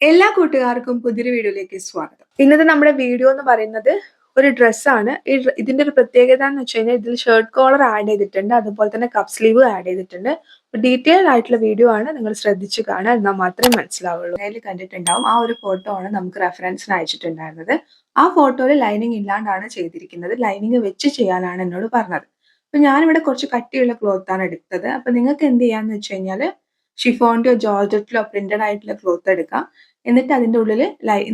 എല്ലാ കൂട്ടുകാർക്കും പുതിയൊരു വീഡിയോയിലേക്ക് സ്വാഗതം. ഇന്നത്തെ നമ്മുടെ വീഡിയോ എന്ന് പറയുന്നത് ഒരു ഡ്രസ്സാണ്. ഇതിന്റെ ഒരു പ്രത്യേകത എന്ന് വെച്ച് കഴിഞ്ഞാൽ ഇതിൽ ഷർട്ട് കോളർ ആഡ് ചെയ്തിട്ടുണ്ട്, അതുപോലെ തന്നെ കപ്പ് സ്ലീവ് ആഡ് ചെയ്തിട്ടുണ്ട്. ഡീറ്റെയിൽ ആയിട്ടുള്ള വീഡിയോ ആണ്, നിങ്ങൾ ശ്രദ്ധിച്ചു കാണുക, എന്നാൽ മാത്രമേ മനസ്സിലാവുള്ളൂ. അതിൽ കണ്ടിട്ടുണ്ടാവും ആ ഒരു ഫോട്ടോ ആണ് നമുക്ക് റെഫറൻസിന് അയച്ചിട്ടുണ്ടായിരുന്നത്. ആ ഫോട്ടോയിൽ ലൈനിങ് ഇല്ലാണ്ടാണ് ചെയ്തിരിക്കുന്നത്, ലൈനിങ് വെച്ച് ചെയ്യാനാണ് എന്നോട് പറഞ്ഞത്. അപ്പൊ ഞാനിവിടെ കുറച്ച് കട്ടിയുള്ള ക്ലോത്ത് ആണ് എടുത്തത്. അപ്പൊ നിങ്ങൾക്ക് എന്ത് ചെയ്യാന്ന് വെച്ച് കഴിഞ്ഞാൽ ഷിഫോണിന്റെയോ ജോർജറ്റിലോ പ്രിന്റഡ് ആയിട്ടുള്ള ക്ലോത്ത് എടുക്കാം. എന്നിട്ട് അതിൻ്റെ ഉള്ളിൽ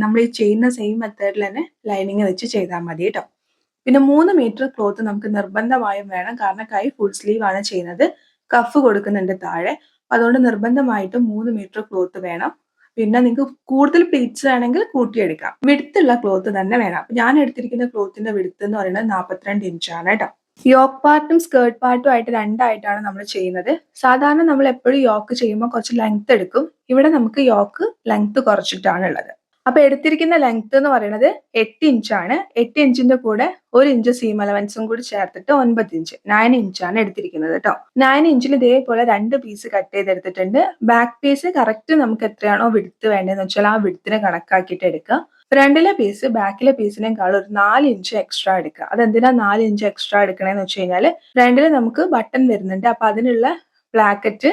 നമ്മൾ ഈ ചെയ്യുന്ന സെയിം മെത്തേഡിൽ തന്നെ ലൈനിങ് വെച്ച് ചെയ്താൽ മതി കേട്ടോ. പിന്നെ 3 മീറ്റർ ക്ലോത്ത് നമുക്ക് നിർബന്ധമായും വേണം, കാരണം കൈ ഫുൾ സ്ലീവ് ആണ് ചെയ്യുന്നത്, കഫ് കൊടുക്കുന്നുണ്ട് താഴെ. അതുകൊണ്ട് നിർബന്ധമായിട്ടും 3 മീറ്റർ ക്ലോത്ത് വേണം. പിന്നെ നിങ്ങൾക്ക് കൂടുതൽ പ്ലീറ്റ്സ് വേണമെങ്കിൽ കൂട്ടിയെടുക്കാം. വിടുത്തുള്ള ക്ലോത്ത് തന്നെ വേണം. ഞാൻ എടുത്തിരിക്കുന്ന ക്ലോത്തിന്റെ വിടുത്ത് എന്ന് പറയുന്നത് 42 ഇഞ്ചാണ് കേട്ടോ. യോക്ക് പാർട്ടും സ്കേർട്ട് പാർട്ടും ആയിട്ട് രണ്ടായിട്ടാണ് നമ്മൾ ചെയ്യുന്നത്. സാധാരണ നമ്മൾ എപ്പോഴും യോക്ക് ചെയ്യുമ്പോൾ കുറച്ച് ലെങ്ത് എടുക്കും. ഇവിടെ നമുക്ക് യോക്ക് ലെങ്ത് കുറച്ചിട്ടാണ് ഉള്ളത്. അപ്പൊ എടുത്തിരിക്കുന്ന ലെങ്ത് എന്ന് പറയുന്നത് 8 ഇഞ്ചാണ്. 8 ഇഞ്ചിന്റെ കൂടെ 1 ഇഞ്ച് സീം അലവൻസും കൂടി ചേർത്തിട്ട് 9 ഇഞ്ച്, 9 ഇഞ്ചാണ് എടുത്തിരിക്കുന്നത് കേട്ടോ. 9 ഇഞ്ചിൽ ഇതേപോലെ 2 പീസ് കട്ട് ചെയ്തെടുത്തിട്ടുണ്ട്. ബാക്ക് പീസ് കറക്റ്റ് നമുക്ക് എത്രയാണോ വിടുത്ത് വേണ്ടതെന്ന് വെച്ചാൽ ആ വിടുത്തിന് കണക്കാക്കിയിട്ട് എടുക്കുക. ഫ്രണ്ടിലെ പീസ് ബാക്കിലെ പീസിനേക്കാൾ ഒരു 4 ഇഞ്ച് എക്സ്ട്രാ എടുക്കുക. അതെന്തിനാ 4 ഇഞ്ച് എക്സ്ട്രാ എടുക്കണേന്ന് വെച്ച് കഴിഞ്ഞാൽ ഫ്രണ്ടിൽ നമുക്ക് ബട്ടൺ വരുന്നുണ്ട്. അപ്പൊ അതിനുള്ള പ്ലാക്കറ്റ്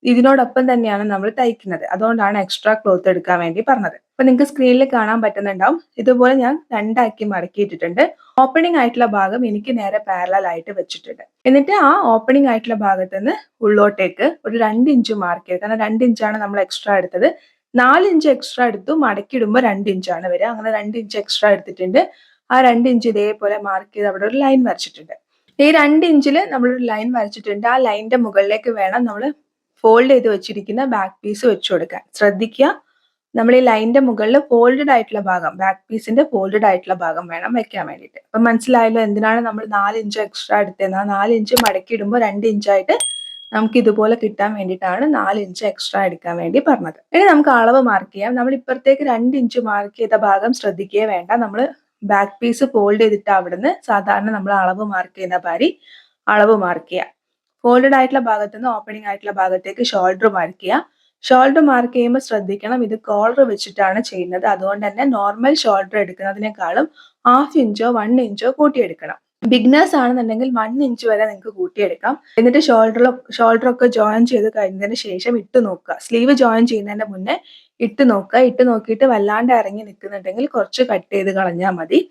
ഇതിനോടൊപ്പം തന്നെയാണ് നമ്മൾ തയ്ക്കുന്നത്. അതുകൊണ്ടാണ് എക്സ്ട്രാ ക്ലോത്ത് എടുക്കാൻ വേണ്ടി പറഞ്ഞത്. അപ്പൊ നിങ്ങൾക്ക് സ്ക്രീനിൽ കാണാൻ പറ്റുന്നുണ്ടാവും. ഇതുപോലെ ഞാൻ രണ്ടാക്കി മടക്കിയിട്ടിട്ടുണ്ട്. ഓപ്പണിംഗ് ആയിട്ടുള്ള ഭാഗം എനിക്ക് നേരെ പാരലൽ ആയിട്ട് വെച്ചിട്ടുണ്ട്. എന്നിട്ട് ആ ഓപ്പണിംഗ് ആയിട്ടുള്ള ഭാഗത്ത് നിന്ന് ഉള്ളോട്ടേക്ക് ഒരു 2 ഇഞ്ച് മാർക്ക് ചെയ്ത്, കാരണം 2 ഇഞ്ചാണ് നമ്മൾ എക്സ്ട്രാ എടുത്തത്. 4 ഇഞ്ച് എക്സ്ട്രാ എടുത്തു, മടക്കിയിടുമ്പോൾ 2 ഇഞ്ചാണ് വരിക. അങ്ങനെ 2 ഇഞ്ച് എക്സ്ട്രാ എടുത്തിട്ടുണ്ട്. ആ 2 ഇഞ്ച് ഇതേപോലെ മാർക്ക് ചെയ്ത് അവിടെ ഒരു ലൈൻ വരച്ചിട്ടുണ്ട്. ഈ 2 ഇഞ്ചിൽ നമ്മളൊരു ലൈൻ വരച്ചിട്ടുണ്ട്. ആ ലൈനിന്റെ മുകളിലേക്ക് വേണം നമ്മൾ ഫോൾഡ് ചെയ്ത് വെച്ചിരിക്കുന്ന ബാക്ക് പീസ് വെച്ചു കൊടുക്കാൻ. ശ്രദ്ധിക്കുക, നമ്മൾ ഈ ലൈനിന്റെ മുകളിൽ ഫോൾഡഡ് ആയിട്ടുള്ള ഭാഗം, ബാക്ക് പീസിന്റെ ഫോൾഡഡ് ആയിട്ടുള്ള ഭാഗം വേണം വെക്കാൻ വേണ്ടിയിട്ട്. അപ്പൊ മനസ്സിലായല്ലോ എന്തിനാണ് നമ്മൾ 4 ഇഞ്ച് എക്സ്ട്രാ എടുത്തത്. ആ 4 ഇഞ്ച് മടക്കിയിടുമ്പോൾ 2 ഇഞ്ചായിട്ട് നമുക്ക് ഇതുപോലെ കിട്ടാൻ വേണ്ടിയിട്ടാണ് 4 ഇഞ്ച് എക്സ്ട്രാ എടുക്കാൻ വേണ്ടി പറഞ്ഞത്. ഇനി നമുക്ക് അളവ് മാർക്ക് ചെയ്യാം. നമ്മൾ ഇപ്പുറത്തേക്ക് 2 ഇഞ്ച് മാർക്ക് ചെയ്ത ഭാഗം ശ്രദ്ധിക്കുകയേ വേണ്ട. നമ്മൾ ബാക്ക് പീസ് ഫോൾഡ് ചെയ്തിട്ട് അവിടുന്ന് സാധാരണ നമ്മൾ അളവ് മാർക്ക് ചെയ്യുന്ന പാരി അളവ് മാർക്ക് ചെയ്യുക. ഫോൾഡഡ് ആയിട്ടുള്ള ഭാഗത്ത് നിന്ന് ഓപ്പണിംഗ് ആയിട്ടുള്ള ഭാഗത്തേക്ക് ഷോൾഡർ മാർക്ക് ചെയ്യുക. ഷോൾഡർ മാർക്ക് ചെയ്യുമ്പോൾ ശ്രദ്ധിക്കണം, ഇത് കോളർ വെച്ചിട്ടാണ് ചെയ്യുന്നത്. അതുകൊണ്ട് തന്നെ നോർമൽ ഷോൾഡർ എടുക്കുന്നതിനേക്കാളും 1/2 ഇഞ്ചോ 1 ഇഞ്ചോ കൂട്ടിയെടുക്കണം. ബിഗ്നേഴ്സ് ആണെന്നുണ്ടെങ്കിൽ 1 ഇഞ്ച് വരെ നിങ്ങൾക്ക് കൂട്ടിയെടുക്കാം. എന്നിട്ട് ഷോൾഡറൊക്കെ ജോയിൻ ചെയ്ത് കഴിഞ്ഞതിന് ശേഷം ഇട്ട് നോക്കുക. സ്ലീവ് ജോയിൻ ചെയ്യുന്നതിന്റെ മുന്നേ ഇട്ട് നോക്കുക. ഇട്ട് നോക്കിയിട്ട് വല്ലാണ്ട് ഇറങ്ങി നിൽക്കുന്നുണ്ടെങ്കിൽ കുറച്ച് കട്ട് ചെയ്ത് കളഞ്ഞാൽ മതി.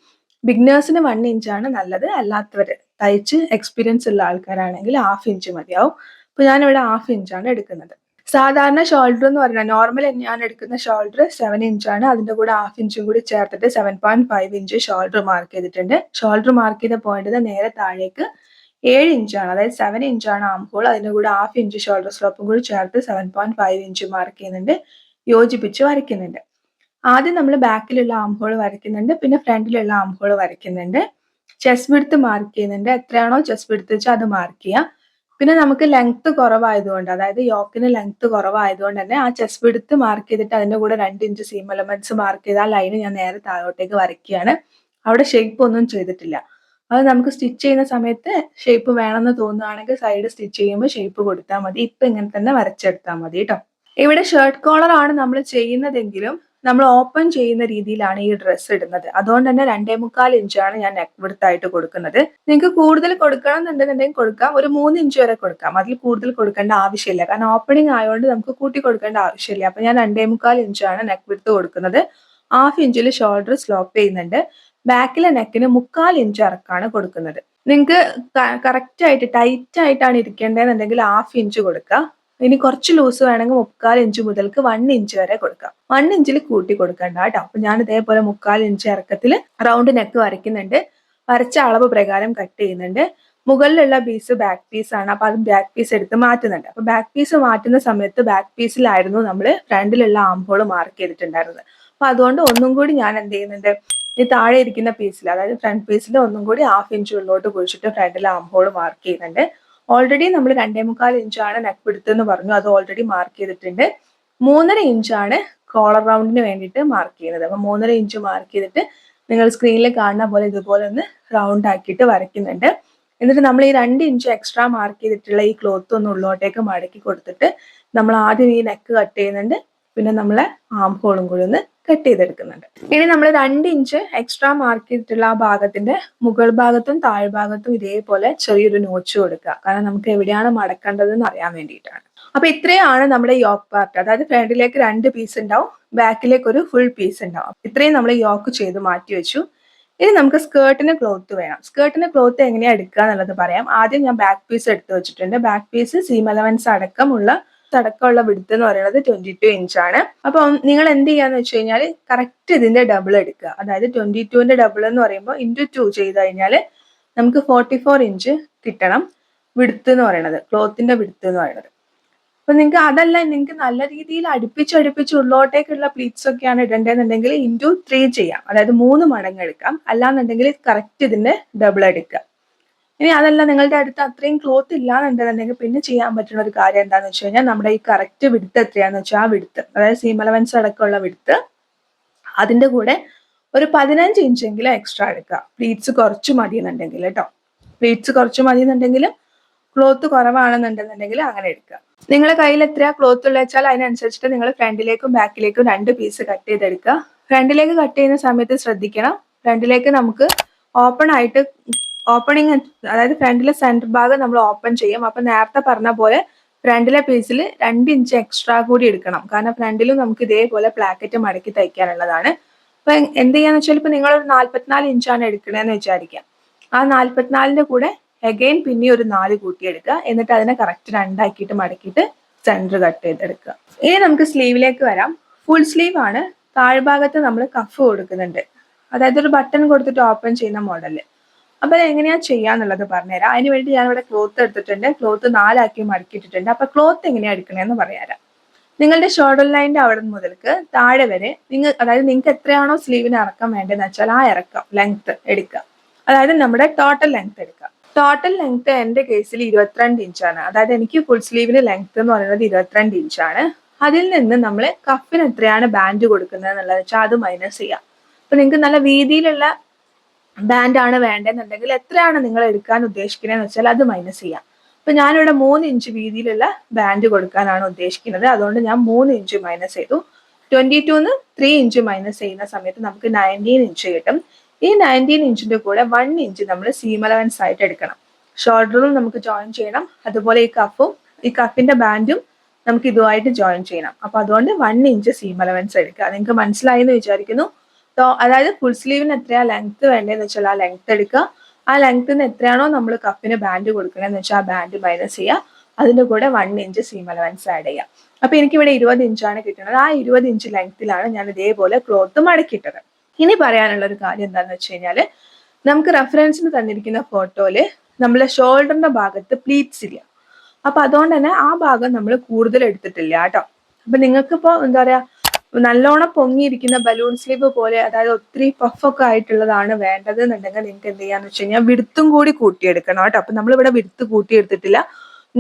ബിഗ്നേഴ്സിന് 1 ഇഞ്ചാണ് നല്ലത്. അല്ലാത്തവർ തയ്ച്ച് എക്സ്പീരിയൻസ് ഉള്ള ആൾക്കാരാണെങ്കിൽ 1/2 ഇഞ്ച് മതിയാവും. അപ്പൊ ഞാനിവിടെ 1/2 ഇഞ്ചാണ് എടുക്കുന്നത്. സാധാരണ ഷോൾഡർ എന്ന് പറഞ്ഞാൽ നോർമൽ ഞാൻ എടുക്കുന്ന ഷോൾഡർ 7 ഇഞ്ചാണ്. അതിന്റെ കൂടെ 1/2 ഇഞ്ചും കൂടി ചേർത്തിട്ട് 7.5 ഇഞ്ച് ഷോൾഡർ മാർക്ക് ചെയ്തിട്ടുണ്ട്. ഷോൾഡർ മാർക്ക് ചെയ്ത പോയിന്റിന് നേരെ താഴേക്ക് 7 ഇഞ്ചാണ്, അതായത് 7 ഇഞ്ചാണ് ആം ഹോൾ. അതിന്റെ കൂടെ 1/2 ഇഞ്ച് ഷോൾഡർ സ്ലോപ്പും കൂടി ചേർത്ത് 7.5 ഇഞ്ച് മാർക്ക് ചെയ്യുന്നുണ്ട്, യോജിപ്പിച്ച് വരയ്ക്കുന്നുണ്ട്. ആദ്യം നമ്മൾ ബാക്കിലുള്ള ആം ഹോൾ വരയ്ക്കുന്നുണ്ട്, പിന്നെ ഫ്രണ്ടിലുള്ള ആം ഹോൾ വരയ്ക്കുന്നുണ്ട്. ചെസ്റ്റ് വിഡ്ത്ത് മാർക്ക് ചെയ്യുന്നുണ്ട്. എത്രയാണോ ചെസ്റ്റ് വിഡ്ത്ത് വെച്ചാൽ അത് മാർക്ക് ചെയ്യാം. പിന്നെ നമുക്ക് ലെങ്ത് കുറവായതുകൊണ്ട്, അതായത് യോക്കിന് ലെങ്ത് കുറവായതുകൊണ്ട് തന്നെ ആ ചെസ്റ്റ് വിഡ്ത്ത് മാർക്ക് ചെയ്തിട്ട് അതിന്റെ കൂടെ 2 ഇഞ്ച് സീം എലമെന്റ്സ് മാർക്ക് ചെയ്ത ആ ലൈന് ഞാൻ നേരെ താഴോട്ടേക്ക് വരയ്ക്കുകയാണ്. അവിടെ ഷേപ്പ് ഒന്നും ചെയ്തിട്ടില്ല. അത് നമുക്ക് സ്റ്റിച്ച് ചെയ്യുന്ന സമയത്ത് ഷേപ്പ് വേണമെന്ന് തോന്നുകയാണെങ്കിൽ സൈഡ് സ്റ്റിച്ച് ചെയ്യുമ്പോൾ ഷേപ്പ് കൊടുത്താൽ മതി. ഇപ്പൊ ഇങ്ങനെ തന്നെ വരച്ചെടുത്താൽ മതി കേട്ടോ. ഇവിടെ ഷർട്ട് കോളർ ആണ് നമ്മൾ ചെയ്യുന്നതെങ്കിലും നമ്മൾ ഓപ്പൺ ചെയ്യുന്ന രീതിയിലാണ് ഈ ഡ്രസ്സ് ഇടുന്നത്. അതുകൊണ്ട് തന്നെ 2.25 ഇഞ്ചാണ് ഞാൻ നെക്ക് വിഡ്ത്ത് ആയിട്ട് കൊടുക്കുന്നത്. നിങ്ങൾക്ക് കൂടുതൽ കൊടുക്കണം എന്നുണ്ടെന്നുണ്ടെങ്കിൽ കൊടുക്കാം, ഒരു 3 ഇഞ്ച് വരെ കൊടുക്കാം. അതിൽ കൂടുതൽ കൊടുക്കേണ്ട ആവശ്യമില്ല, കാരണം ഓപ്പണിംഗ് ആയതുകൊണ്ട് നമുക്ക് കൂട്ടി കൊടുക്കേണ്ട ആവശ്യമില്ല. അപ്പൊ ഞാൻ 2.25 ഇഞ്ചാണ് നെക്ക് വിഡ്ത്ത് കൊടുക്കുന്നത്. 1/2 ഇഞ്ചിൽ ഷോൾഡർ സ്ലോപ്പ് ചെയ്യുന്നുണ്ട്. ബാക്കിലെ നെക്കിന് 1/4 ഇഞ്ച് ഇറക്കാണ് കൊടുക്കുന്നത്. നിങ്ങൾക്ക് കറക്റ്റ് ആയിട്ട് ടൈറ്റ് ആയിട്ടാണ് ഇരിക്കേണ്ടതെന്നുണ്ടെങ്കിൽ 1/2 ഇഞ്ച് കൊടുക്കുക. ഇനി കുറച്ച് ലൂസ് വേണമെങ്കിൽ 1/4 ഇഞ്ച് മുതൽക്ക് 1 ഇഞ്ച് വരെ കൊടുക്കാം. 1 ഇഞ്ചിൽ കൂട്ടി കൊടുക്കണ്ട കേട്ടോ. അപ്പൊ ഞാൻ ഇതേപോലെ 1/4 ഇഞ്ച് ഇറക്കത്തിൽ റൗണ്ട് നെക്ക് വരയ്ക്കുന്നുണ്ട്. വരച്ച അളവ് പ്രകാരം കട്ട് ചെയ്യുന്നുണ്ട്. മുകളിലുള്ള പീസ് ബാക്ക് പീസ് ആണ്. അപ്പൊ അത് ബാക്ക് പീസ് എടുത്ത് മാറ്റുന്നുണ്ട്. അപ്പൊ ബാക്ക് പീസ് മാറ്റുന്ന സമയത്ത് ബാക്ക് പീസിലായിരുന്നു നമ്മൾ ഫ്രണ്ടിലുള്ള ആം ഹോൾ മാർക്ക് ചെയ്തിട്ടുണ്ടായിരുന്നത്. അപ്പൊ അതുകൊണ്ട് ഒന്നും കൂടി ഞാൻ എന്ത് ചെയ്യുന്നുണ്ട്, ഈ താഴെ ഇരിക്കുന്ന പീസിൽ, അതായത് ഫ്രണ്ട് പീസിൽ ഒന്നും കൂടി 1/2 ഇഞ്ച് ഉള്ളോട്ട് കുഴിച്ചിട്ട് ഫ്രണ്ടിൽ ആം ഹോൾ മാർക്ക് ചെയ്യുന്നുണ്ട്. ഓൾറെഡി നമ്മൾ 2.25 ഇഞ്ചാണ് നെക്ക് വിഡ്ത്ത് എന്ന് പറഞ്ഞു, അത് ഓൾറെഡി മാർക്ക് ചെയ്തിട്ടുണ്ട്. 3.5 ഇഞ്ചാണ് കോളർ റൗണ്ടിന് വേണ്ടിയിട്ട് മാർക്ക് ചെയ്യുന്നത്. അപ്പൊ 3.5 ഇഞ്ച് മാർക്ക് ചെയ്തിട്ട് നിങ്ങൾ സ്ക്രീനിൽ കാണുന്ന പോലെ ഇതുപോലെ ഒന്ന് റൗണ്ട് ആക്കിയിട്ട് വരയ്ക്കുന്നുണ്ട്. എന്നിട്ട് നമ്മൾ ഈ 2 ഇഞ്ച് എക്സ്ട്രാ മാർക്ക് ചെയ്തിട്ടുള്ള ഈ ക്ലോത്ത് ഒന്ന് ഉള്ളോട്ടേക്ക് മടക്കി കൊടുത്തിട്ട് നമ്മൾ ആദ്യം ഈ നെക്ക് കട്ട് ചെയ്യുന്നുണ്ട്. പിന്നെ നമ്മളെ ആം ഹോളും കൂടി ഒന്ന് കട്ട് ചെയ്തെടുക്കുന്നുണ്ട്. ഇനി നമ്മൾ 2 ഇഞ്ച് എക്സ്ട്രാ മാർക്ക് ചെയ്തിട്ടുള്ള ആ ഭാഗത്തിന്റെ മുകൾ ഭാഗത്തും താഴ്ഭാഗത്തും ഇതേപോലെ ചെറിയൊരു നോച്ച് കൊടുക്കുക. കാരണം നമുക്ക് എവിടെയാണ് മടക്കേണ്ടതെന്ന് അറിയാൻ വേണ്ടിയിട്ടാണ്. അപ്പൊ ഇത്രയാണ് നമ്മുടെ യോക്ക് പാർട്ട്. അതായത് ഫ്രണ്ടിലേക്ക് 2 പീസ് ഉണ്ടാവും, ബാക്കിലേക്ക് ഒരു ഫുൾ പീസ് ഉണ്ടാവും. ഇത്രയും നമ്മൾ യോക്ക് ചെയ്ത് മാറ്റി വെച്ചു. ഇനി നമുക്ക് സ്കേർട്ടിന് ക്ലോത്ത് വേണം. സ്കേർട്ടിന് ക്ലോത്ത് എങ്ങനെയാ എടുക്കുക എന്നുള്ളത് പറയാം. ആദ്യം ഞാൻ ബാക്ക് പീസ് എടുത്ത് വെച്ചിട്ടുണ്ട്. ബാക്ക് പീസ് സീം അലവൻസ് അടക്കമുള്ള വിഡ്ത്ത് എന്ന് പറയുന്നത് 22 ഇഞ്ചാണ്. അപ്പൊ നിങ്ങൾ എന്ത് ചെയ്യാന്ന് വെച്ച് കഴിഞ്ഞാൽ കറക്റ്റ് ഇതിന്റെ ഡബിൾ എടുക്കുക. അതായത് 22ന്റെ ഡബിൾ എന്ന് പറയുമ്പോൾ × 2 ചെയ്ത് കഴിഞ്ഞാൽ നമുക്ക് 44 ഇഞ്ച് കിട്ടണം വിഡ്ത്ത് എന്ന് പറയുന്നത്, ക്ലോത്തിന്റെ വിഡ്ത്ത് എന്ന് പറയുന്നത്. അപ്പൊ നിങ്ങൾക്ക് അതല്ല, നിങ്ങൾക്ക് നല്ല രീതിയിൽ അടുപ്പിച്ച് ഉള്ളോട്ടേക്കുള്ള പ്ലീറ്റ്സ് ഒക്കെയാണ് ഇടേണ്ടതെന്നുണ്ടെങ്കിൽ × 3 ചെയ്യാം. അതായത് 3 മടങ്ങ് എടുക്കാം. അല്ലാന്നുണ്ടെങ്കിൽ കറക്റ്റ് ഇതിന്റെ ഡബിൾ എടുക്കുക. ഇനി അതല്ല നിങ്ങളുടെ അടുത്ത് അത്രയും ക്ലോത്ത് ഇല്ലാന്നുണ്ടെന്നുണ്ടെങ്കിൽ പിന്നെ ചെയ്യാൻ പറ്റുന്ന ഒരു കാര്യം എന്താണെന്ന് വെച്ച് കഴിഞ്ഞാൽ നമ്മുടെ ഈ കറക്റ്റ് വിഡ്ത്ത് എത്രയാണെന്ന് വെച്ചാൽ ആ വിഡ്ത്ത്, അതായത് സീം അലവൻസ് അടക്കമുള്ള വിഡ്ത്ത്, അതിന്റെ കൂടെ ഒരു 15 ഇഞ്ചെങ്കിലും എക്സ്ട്രാ എടുക്കുക. പ്ലീറ്റ്സ് കുറച്ച് മതി എന്നുണ്ടെങ്കിൽ കേട്ടോ. പ്ലീറ്റ്സ് കുറച്ച് മതി എന്നുണ്ടെങ്കിലും ക്ലോത്ത് കുറവാണെന്നുണ്ടെന്നുണ്ടെങ്കിൽ അങ്ങനെ എടുക്കുക. നിങ്ങളുടെ കയ്യിൽ എത്രയാ ക്ലോത്ത് ഉള്ള വെച്ചാൽ അതിനനുസരിച്ചിട്ട് നിങ്ങൾ ഫ്രണ്ടിലേക്കും ബാക്കിലേക്കും 2 പീസ് കട്ട് ചെയ്തെടുക്കുക. ഫ്രണ്ടിലേക്ക് കട്ട് ചെയ്യുന്ന സമയത്ത് ശ്രദ്ധിക്കണം, ഫ്രണ്ടിലേക്ക് നമുക്ക് ഓപ്പണിങ്, അതായത് ഫ്രണ്ടിലെ സെന്റർ ഭാഗം നമ്മൾ ഓപ്പൺ ചെയ്യും. അപ്പൊ നേരത്തെ പറഞ്ഞ പോലെ ഫ്രണ്ടിലെ പീസിൽ 2 ഇഞ്ച് എക്സ്ട്രാ കൂടി എടുക്കണം. കാരണം ഫ്രണ്ടിലും നമുക്ക് ഇതേപോലെ പ്ലാക്കറ്റ് മടക്കി തയ്ക്കാനുള്ളതാണ്. അപ്പൊ എന്ത് ചെയ്യാന്ന് വെച്ചാൽ ഇപ്പൊ നിങ്ങൾ ഒരു 44 ഇഞ്ചാണ് എടുക്കണേന്ന് വിചാരിക്കാം. ആ 44ന്റെ കൂടെ അഗൈൻ പിന്നെ ഒരു 4 കൂട്ടിയെടുക്കുക. എന്നിട്ട് അതിനെ കറക്റ്റ് 2 ആക്കിയിട്ട് മടക്കിയിട്ട് സെന്റർ കട്ട് ചെയ്തെടുക്കുക. ഇനി നമുക്ക് സ്ലീവിലേക്ക് വരാം. ഫുൾ സ്ലീവ് ആണ്. താഴ്ഭാഗത്ത് നമ്മൾ കഫ് കൊടുക്കുന്നുണ്ട്, അതായത് ഒരു ബട്ടൺ കൊടുത്തിട്ട് ഓപ്പൺ ചെയ്യുന്ന മോഡല്. അപ്പൊ അത് എങ്ങനെയാ ചെയ്യാന്നുള്ളത് പറഞ്ഞുതരാം. അതിന് വേണ്ടി ഞാൻ ഇവിടെ ക്ലോത്ത് എടുത്തിട്ടുണ്ട്. ക്ലോത്ത് 4 ആക്കി മടക്കിയിട്ടിട്ടുണ്ട്. അപ്പൊ ക്ലോത്ത് എങ്ങനെയാ എടുക്കണേന്ന് പറഞ്ഞുതരാം. നിങ്ങളുടെ ഷോൾഡർ ലൈനിന്റെ അവിടെ മുതൽക്ക് താഴെ വരെ അതായത് നിങ്ങൾക്ക് എത്രയാണോ സ്ലീവിന് ഇറക്കം വേണ്ടതെന്ന് വെച്ചാൽ ആ ഇറക്കം ലെങ്ത് എടുക്കുക. അതായത് നമ്മുടെ ടോട്ടൽ ലെങ്ത് എടുക്കുക. ടോട്ടൽ ലെങ്ത് എന്റെ കേസിൽ 22 ഇഞ്ചാണ്. അതായത് എനിക്ക് ഫുൾ സ്ലീവിന് ലെങ്ത് എന്ന് പറയുന്നത് 22 ഇഞ്ചാണ്. അതിൽ നിന്ന് നമ്മൾ കഫിന് എത്രയാണ് ബാൻഡ് കൊടുക്കുന്നത് എന്നുള്ളത് വെച്ചാൽ അത് മൈനസ് ചെയ്യാം. അപ്പൊ നിങ്ങൾക്ക് നല്ല വീതിയിലുള്ള ബാൻഡ് ആണ് വേണ്ടതെന്നുണ്ടെങ്കിൽ എത്രയാണ് നിങ്ങൾ എടുക്കാൻ ഉദ്ദേശിക്കുന്നതെന്ന് വെച്ചാൽ അത് മൈനസ് ചെയ്യാം. അപ്പൊ ഞാനിവിടെ 3 ഇഞ്ച് വീതിയിലുള്ള ബാൻഡ് കൊടുക്കാനാണ് ഉദ്ദേശിക്കുന്നത്. അതുകൊണ്ട് ഞാൻ 3 ഇഞ്ച് മൈനസ് ചെയ്തു. 22ന്ന് 3 ഇഞ്ച് മൈനസ് ചെയ്യുന്ന സമയത്ത് നമുക്ക് 19 ഇഞ്ച് കിട്ടും. ഈ 19 ഇഞ്ചിന്റെ കൂടെ 1 ഇഞ്ച് നമ്മൾ സീം അലവൻസ് ആയിട്ട് എടുക്കണം. ഷോൾഡറും നമുക്ക് ജോയിൻ ചെയ്യണം, അതുപോലെ ഈ കഫിന്റെ ബാൻഡും നമുക്ക് ഇതുമായിട്ട് ജോയിൻ ചെയ്യണം. അപ്പൊ അതുകൊണ്ട് 1 ഇഞ്ച് സീം അലവൻസ് എടുക്കുക. നിങ്ങൾക്ക് മനസ്സിലായി എന്ന് വിചാരിക്കുന്നു. അതായത് ഫുൾ സ്ലീവിന് എത്രയാ ലെങ്ത് വേണ്ടതെന്ന് വെച്ചാൽ ആ ലെങ്ത് എടുക്കുക. ആ ലെങ്ത്തിന് എത്രയാണോ നമ്മൾ കഫിന് ബാൻഡ് കൊടുക്കണമെന്ന് വെച്ചാൽ ആ ബാൻഡ് മൈനസ് ചെയ്യുക. അതിന്റെ കൂടെ 1 ഇഞ്ച് സീം അലവൻസ് ആഡ് ചെയ്യുക. അപ്പൊ എനിക്കിവിടെ 20 ഇഞ്ചാണ് കിട്ടുന്നത്. ആ 20 ഇഞ്ച് ലെങ്ത്തിലാണ് ഞാൻ ഇതേപോലെ ക്ലോത്ത് മടക്കിയിട്ടത്. ഇനി പറയാനുള്ള ഒരു കാര്യം എന്താണെന്ന് വെച്ച് കഴിഞ്ഞാൽ, നമുക്ക് റെഫറൻസിന് തന്നിരിക്കുന്ന ഫോട്ടോയില് നമ്മളെ ഷോൾഡറിന്റെ ഭാഗത്ത് പ്ലീറ്റ്സ് ഇല്ല. അപ്പൊ അതുകൊണ്ട് തന്നെ ആ ഭാഗം നമ്മൾ കൂടുതൽ എടുത്തിട്ടില്ല കേട്ടോ. അപ്പൊ നിങ്ങൾക്കിപ്പോ എന്താ പറയാ, നല്ലോണം പൊങ്ങിയിരിക്കുന്ന ബലൂൺ സ്ലീവ് പോലെ, അതായത് ഒത്തിരി പഫൊക്കെ ആയിട്ടുള്ളതാണ് വേണ്ടത് എന്നുണ്ടെങ്കിൽ നിങ്ങൾക്ക് എന്ത് ചെയ്യാന്ന് വെച്ച് കഴിഞ്ഞാൽ വിഡ്ത്തും കൂടി കൂട്ടിയെടുക്കണം കേട്ടോ. അപ്പൊ നമ്മളിവിടെ വിഡ്ത്ത് കൂട്ടിയെടുത്തിട്ടില്ല.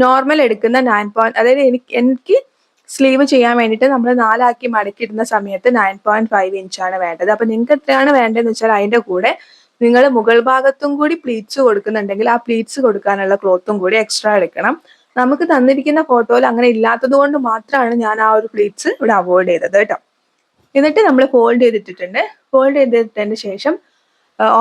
നോർമൽ എടുക്കുന്ന 9 അതായത് എനിക്ക് സ്ലീവ് ചെയ്യാൻ വേണ്ടിയിട്ട് നമ്മൾ 4 ആക്കി മടക്കിയിടുന്ന സമയത്ത് 9.5 ഇഞ്ചാണ് വേണ്ടത്. അപ്പൊ നിങ്ങൾക്ക് എത്രയാണ് വേണ്ടതെന്ന് വെച്ചാൽ അതിന്റെ കൂടെ നിങ്ങൾ മുകൾ ഭാഗത്തും കൂടി പ്ലീറ്റ്സ് കൊടുക്കുന്നുണ്ടെങ്കിൽ ആ പ്ലീറ്റ്സ് കൊടുക്കാനുള്ള ക്ലോത്തും കൂടി എക്സ്ട്രാ എടുക്കണം. നമുക്ക് തന്നിരിക്കുന്ന ഫോട്ടോയിൽ അങ്ങനെ ഇല്ലാത്തത് കൊണ്ട് മാത്രമാണ് ഞാൻ ആ ഒരു പ്ലീറ്റ്സ് ഇവിടെ അവോയ്ഡ് ചെയ്തത് കേട്ടോ. എന്നിട്ട് നമ്മൾ ഫോൾഡ് ചെയ്തിട്ടിട്ടുണ്ട്. ഫോൾഡ് ചെയ്തിട്ടതിന് ശേഷം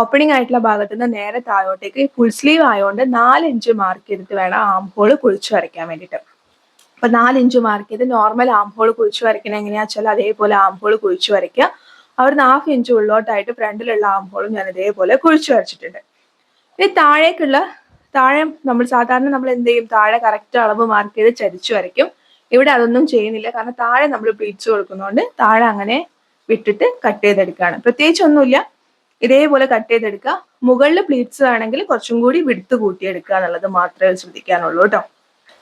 ഓപ്പണിംഗ് ആയിട്ടുള്ള ഭാഗത്ത് നിന്ന് നേരെ താഴോട്ടേക്ക് ഫുൾ സ്ലീവ് ആയതുകൊണ്ട് 4 ഇഞ്ച് മാർക്ക് ചെയ്തിട്ട് വേണം ആം ഹോൾ കുഴിച്ചു വരയ്ക്കാൻ വേണ്ടിയിട്ട്. അപ്പൊ 4 ഇഞ്ച് മാർക്ക് ചെയ്ത് നോർമൽ ആം ഹോൾ കുഴിച്ചു വരയ്ക്കണ എങ്ങനെയാ വെച്ചാൽ അതേപോലെ ആം ഹോൾ കുഴിച്ചു വരയ്ക്കുക. അവിടുന്ന് 1/2 ഇഞ്ച് ഉള്ളോട്ടായിട്ട് ഫ്രണ്ടിലുള്ള ആം ഹോളും ഞാൻ ഇതേപോലെ കുഴിച്ചു വരച്ചിട്ടുണ്ട്. ഇനി താഴെ നമ്മൾ സാധാരണ നമ്മൾ എന്ത് ചെയ്യും, താഴെ കറക്റ്റ് അളവ് മാർക്ക് ചെയ്ത് ചരിച്ചു വരയ്ക്കും. ഇവിടെ അതൊന്നും ചെയ്യുന്നില്ല, കാരണം താഴെ നമ്മൾ പ്ലീറ്റ്സ് കൊടുക്കുന്നതുകൊണ്ട് താഴെ അങ്ങനെ വിട്ടിട്ട് കട്ട് ചെയ്തെടുക്കുകയാണ്. പ്രത്യേകിച്ച് ഒന്നുമില്ല, ഇതേപോലെ കട്ട് ചെയ്തെടുക്കുക. മുകളിൽ പ്ലീറ്റ്സ് ആണെങ്കിൽ കുറച്ചും കൂടി വിഡ്ത്ത് കൂട്ടിയെടുക്കുക എന്നുള്ളത് മാത്രമേ ശ്രദ്ധിക്കാനുള്ളൂ കേട്ടോ.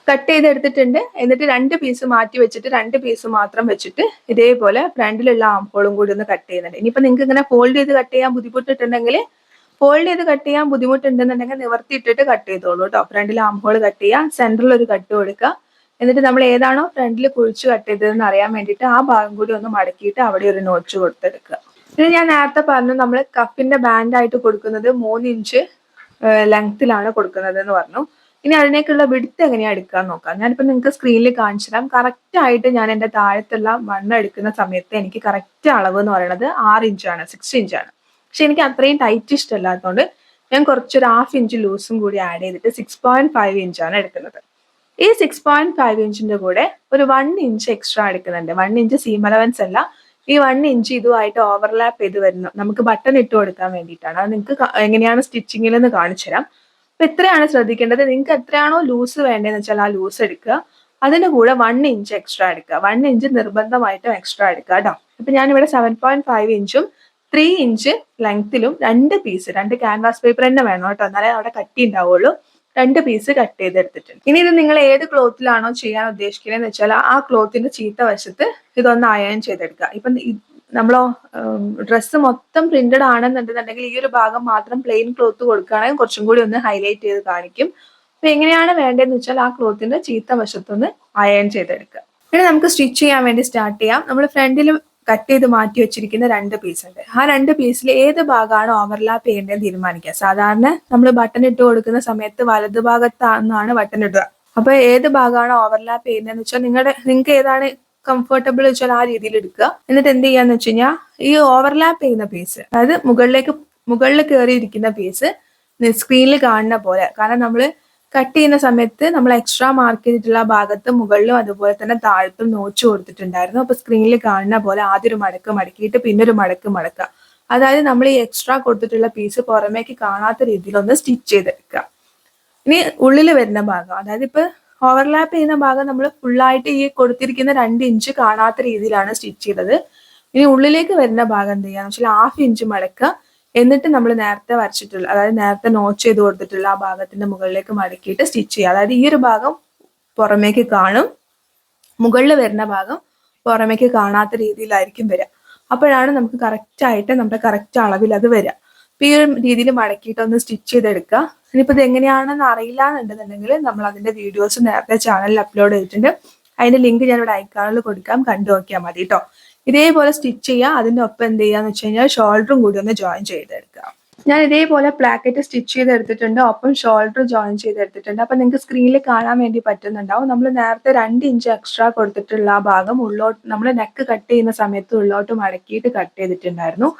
കട്ട് ചെയ്തെടുത്തിട്ടുണ്ട്. എന്നിട്ട് 2 പീസ് മാറ്റി വെച്ചിട്ട് 2 പീസ് മാത്രം വെച്ചിട്ട് ഇതേപോലെ ഫ്രണ്ടിലുള്ള ആം ഹോളും കൂടി ഒന്ന് കട്ട് ചെയ്യുന്നുണ്ട്. ഇനിയിപ്പോ നിങ്ങൾക്ക് ഇങ്ങനെ ഫോൾഡ് ചെയ്ത് കട്ട് ചെയ്യാൻ ബുദ്ധിമുട്ടുണ്ടെന്നുണ്ടെങ്കിൽ നിവർത്തിയിട്ടിട്ട് കട്ട് ചെയ്തോളൂ കേട്ടോ. ഫ്രണ്ടിൽ ആം ഹോൾ കട്ട് ചെയ്യുക, സെന്ററിൽ ഒരു കട്ട് കൊടുക്കുക. എന്നിട്ട് നമ്മൾ ഏതാണോ ഫ്രണ്ടിൽ കുഴിച്ച് കട്ട് ചെയ്തതെന്ന് അറിയാൻ വേണ്ടിയിട്ട് ആ ഭാഗം കൂടി ഒന്ന് മടക്കിയിട്ട് അവിടെ ഒരു നോച്ച് കൊടുത്തെടുക്കുക. ഇത് ഞാൻ നേരത്തെ പറഞ്ഞു, നമ്മൾ കഫിന്റെ ബാൻഡ് ആയിട്ട് കൊടുക്കുന്നത് 3 ഇഞ്ച് ലെങ്ത്തിലാണ് കൊടുക്കുന്നത് എന്ന് പറഞ്ഞു. ഇനി അതിനേക്കുള്ള വിഡ്ത്ത് എങ്ങനെയാണ് എടുക്കാൻ നോക്കാം. ഞാനിപ്പോൾ നിങ്ങൾക്ക് സ്ക്രീനിൽ കാണിച്ചു തരാം. കറക്റ്റ് ആയിട്ട് ഞാൻ എൻ്റെ താഴത്തുള്ള വണ്ണം എടുക്കുന്ന സമയത്ത് എനിക്ക് കറക്റ്റ് അളവ് എന്ന് പറയുന്നത് 6 ഇഞ്ചാണ്, 6 ഇഞ്ചാണ്. പക്ഷെ എനിക്ക് അത്രയും ടൈറ്റ് ഇഷ്ടമല്ലാത്തതുകൊണ്ട് ഞാൻ കുറച്ചൊരു 1/2 ഇഞ്ച് ലൂസും കൂടി ആഡ് ചെയ്തിട്ട് 6.5 ഇഞ്ചാണ് എടുക്കുന്നത്. ഈ 6.5 ഇഞ്ചിന്റെ കൂടെ ഒരു 1 ഇഞ്ച് എക്സ്ട്രാ എടുക്കുന്നുണ്ട്. 1 ഇഞ്ച് സീം അലവൻസ് അല്ല, ഈ 1 ഇഞ്ച് ഇതുമായിട്ട് ഓവർലാപ്പ് ചെയ്ത് വരുന്നു. നമുക്ക് ബട്ടൺ ഇട്ട് കൊടുക്കാൻ വേണ്ടിയിട്ടാണ്. അത് നിങ്ങൾക്ക് എങ്ങനെയാണ് സ്റ്റിച്ചിങ്ങിൽ എന്ന് കാണിച്ചു തരാം. അപ്പൊ ഇത്രയാണ് ശ്രദ്ധിക്കേണ്ടത്. നിങ്ങൾക്ക് എത്രയാണോ ലൂസ് വേണ്ടതെന്ന് വെച്ചാൽ ആ ലൂസ് എടുക്കുക. അതിന്റെ കൂടെ 1 ഇഞ്ച് എക്സ്ട്രാ എടുക്കുക. 1 ഇഞ്ച് നിർബന്ധമായിട്ടും എക്സ്ട്രാ എടുക്കുക കേട്ടോ. അപ്പൊ ഞാനിവിടെ 7.5 ഇഞ്ചും 3 ഇഞ്ച് ലെങ്ത്തിലും 2 പീസ്, 2 ക്യാൻവാസ് പേപ്പർ തന്നെ വേണം കേട്ടോ, എന്നാലേ അവിടെ കട്ടി ഉണ്ടാവുള്ളൂ. 2 പീസ് കട്ട് ചെയ്തെടുത്തിട്ടുണ്ട്. ഇനി ഇത് നിങ്ങൾ ഏത് ക്ലോത്തിലാണോ ചെയ്യാൻ ഉദ്ദേശിക്കുന്നത് വെച്ചാൽ ആ ക്ലോത്തിന്റെ ചീത്ത വശത്ത് ഇതൊന്ന് അയൺ ചെയ്തെടുക്കുക. ഇപ്പം നമ്മളോ ഡ്രസ്സ് മൊത്തം പ്രിന്റഡ് ആണെന്നുണ്ടെന്നുണ്ടെങ്കിൽ ഈ ഒരു ഭാഗം മാത്രം പ്ലെയിൻ ക്ലോത്ത് കൊടുക്കുകയാണെങ്കിൽ കുറച്ചും കൂടി ഒന്ന് ഹൈലൈറ്റ് ചെയ്ത് കാണിക്കും. അപ്പൊ എങ്ങനെയാണ് വേണ്ടതെന്ന് വെച്ചാൽ ആ ക്ലോത്തിന്റെ ചീത്ത വശത്തൊന്ന് അയൺ ചെയ്തെടുക്കുക. ഇനി നമുക്ക് സ്റ്റിച്ച് ചെയ്യാൻ വേണ്ടി സ്റ്റാർട്ട് ചെയ്യാം. നമ്മൾ ഫ്രണ്ടിൽ കട്ട് ചെയ്ത് മാറ്റി വെച്ചിരിക്കുന്ന 2 പീസ് ഉണ്ട്. ആ 2 പീസിൽ ഏത് ഭാഗമാണ് ഓവർലാപ്പ് ചെയ്യേണ്ടതെന്ന് തീരുമാനിക്കുക. സാധാരണ നമ്മൾ ബട്ടൺ ഇട്ട് കൊടുക്കുന്ന സമയത്ത് വലതു ഭാഗത്താണെന്നാണ് ബട്ടൺ ഇടുക. അപ്പൊ ഏത് ഭാഗമാണ് ഓവർലാപ്പ് ചെയ്യുന്നതെന്ന് വെച്ചാൽ നിങ്ങൾക്ക് ഏതാണ് കംഫർട്ടബിൾ വെച്ചാൽ ആ രീതിയിൽ എടുക്കുക. എന്നിട്ട് എന്ത് ചെയ്യാന്ന് വെച്ച് കഴിഞ്ഞാൽ ഈ ഓവർലാപ്പ് ചെയ്യുന്ന പീസ്, അതായത് മുകളിൽ കയറിയിരിക്കുന്ന പീസ് സ്ക്രീനിൽ കാണുന്ന പോലെ, കാരണം നമ്മൾ കട്ട് ചെയ്യുന്ന സമയത്ത് നമ്മൾ എക്സ്ട്രാ മാർക്ക് ചെയ്തിട്ടുള്ള ഭാഗത്ത് മുകളിലും അതുപോലെ തന്നെ താഴത്തും നോച്ച് കൊടുത്തിട്ടുണ്ടായിരുന്നു. അപ്പൊ സ്ക്രീനിൽ കാണുന്ന പോലെ ആദ്യം ഒരു മടക്ക് മടക്കിയിട്ട് പിന്നെ ഒരു മടക്ക് മടക്കുക. അതായത് നമ്മൾ ഈ എക്സ്ട്രാ കൊടുത്തിട്ടുള്ള പീസ് പുറമേക്ക് കാണാത്ത രീതിയിൽ ഒന്ന് സ്റ്റിച്ച് ചെയ്തെടുക്കുക. ഇനി ഉള്ളിൽ വരുന്ന ഭാഗം, അതായത് ഇപ്പൊ ഓവർലാപ്പ് ചെയ്യുന്ന ഭാഗം നമ്മൾ ഫുള്ളായിട്ട് ഈ കൊടുത്തിരിക്കുന്ന 2 ഇഞ്ച് കാണാത്ത രീതിയിലാണ് സ്റ്റിച്ച് ചെയ്തത്. ഇനി ഉള്ളിലേക്ക് വരുന്ന ഭാഗം എന്ത് ചെയ്യാന്ന് വെച്ചാൽ 1/2 ഇഞ്ച് മടക്കുക. എന്നിട്ട് നമ്മൾ നേരത്തെ വരച്ചിട്ടുള്ള, അതായത് നേരത്തെ നോച്ച് ചെയ്ത് കൊടുത്തിട്ടുള്ള ആ ഭാഗത്തിന്റെ മുകളിലേക്ക് മടക്കിയിട്ട് സ്റ്റിച്ച് ചെയ്യുക. അതായത് ഈ ഒരു ഭാഗം പുറമേക്ക് കാണും, മുകളിൽ വരുന്ന ഭാഗം പുറമേക്ക് കാണാത്ത രീതിയിലായിരിക്കും വരിക. അപ്പോഴാണ് നമുക്ക് കറക്റ്റ് ആയിട്ട് നമ്മുടെ കറക്റ്റ് അളവിൽ അത് വരിക. അപ്പൊ ഈ ഒരു രീതിയിൽ മടക്കിയിട്ട് ഒന്ന് സ്റ്റിച്ച് ചെയ്തെടുക്കുക. ഇനിയിപ്പോൾ ഇത് എങ്ങനെയാണെന്ന് അറിയില്ല എന്നുണ്ടെന്നുണ്ടെങ്കിൽ നമ്മൾ അതിന്റെ വീഡിയോസ് നേരത്തെ ചാനലിൽ അപ്ലോഡ് ചെയ്തിട്ടുണ്ട്. അതിന്റെ ലിങ്ക് ഞാൻ ഇവിടെ ഐക്കാണിൽ കൊടുക്കാം, കണ്ടു നോക്കിയാൽ മതി കേട്ടോ. ഇതേപോലെ സ്റ്റിച്ച് ചെയ്യുക. അതിന്റെ ഒപ്പം എന്ത് ചെയ്യാന്ന് വെച്ച് കഴിഞ്ഞാൽ ഷോൾഡറും കൂടി ഒന്ന് ജോയിൻ ചെയ്തെടുക്കുക. ഞാൻ ഇതേപോലെ പ്ലാക്കറ്റ് സ്റ്റിച്ച് ചെയ്തെടുത്തിട്ടുണ്ട്, ഒപ്പം ഷോൾഡർ ജോയിൻ ചെയ്തെടുത്തിട്ടുണ്ട്. അപ്പൊ നിങ്ങൾക്ക് സ്ക്രീനിൽ കാണാൻ വേണ്ടി പറ്റുന്നുണ്ടാവും. നമ്മൾ നേരത്തെ 2 ഇഞ്ച് എക്സ്ട്രാ കൊടുത്തിട്ടുള്ള ആ ഭാഗം ഉള്ളോട്ട്, നമ്മൾ നെക്ക് കട്ട് ചെയ്യുന്ന സമയത്ത് ഉള്ളോട്ട് മടക്കിയിട്ട് കട്ട് ചെയ്തിട്ടുണ്ടായിരുന്നു.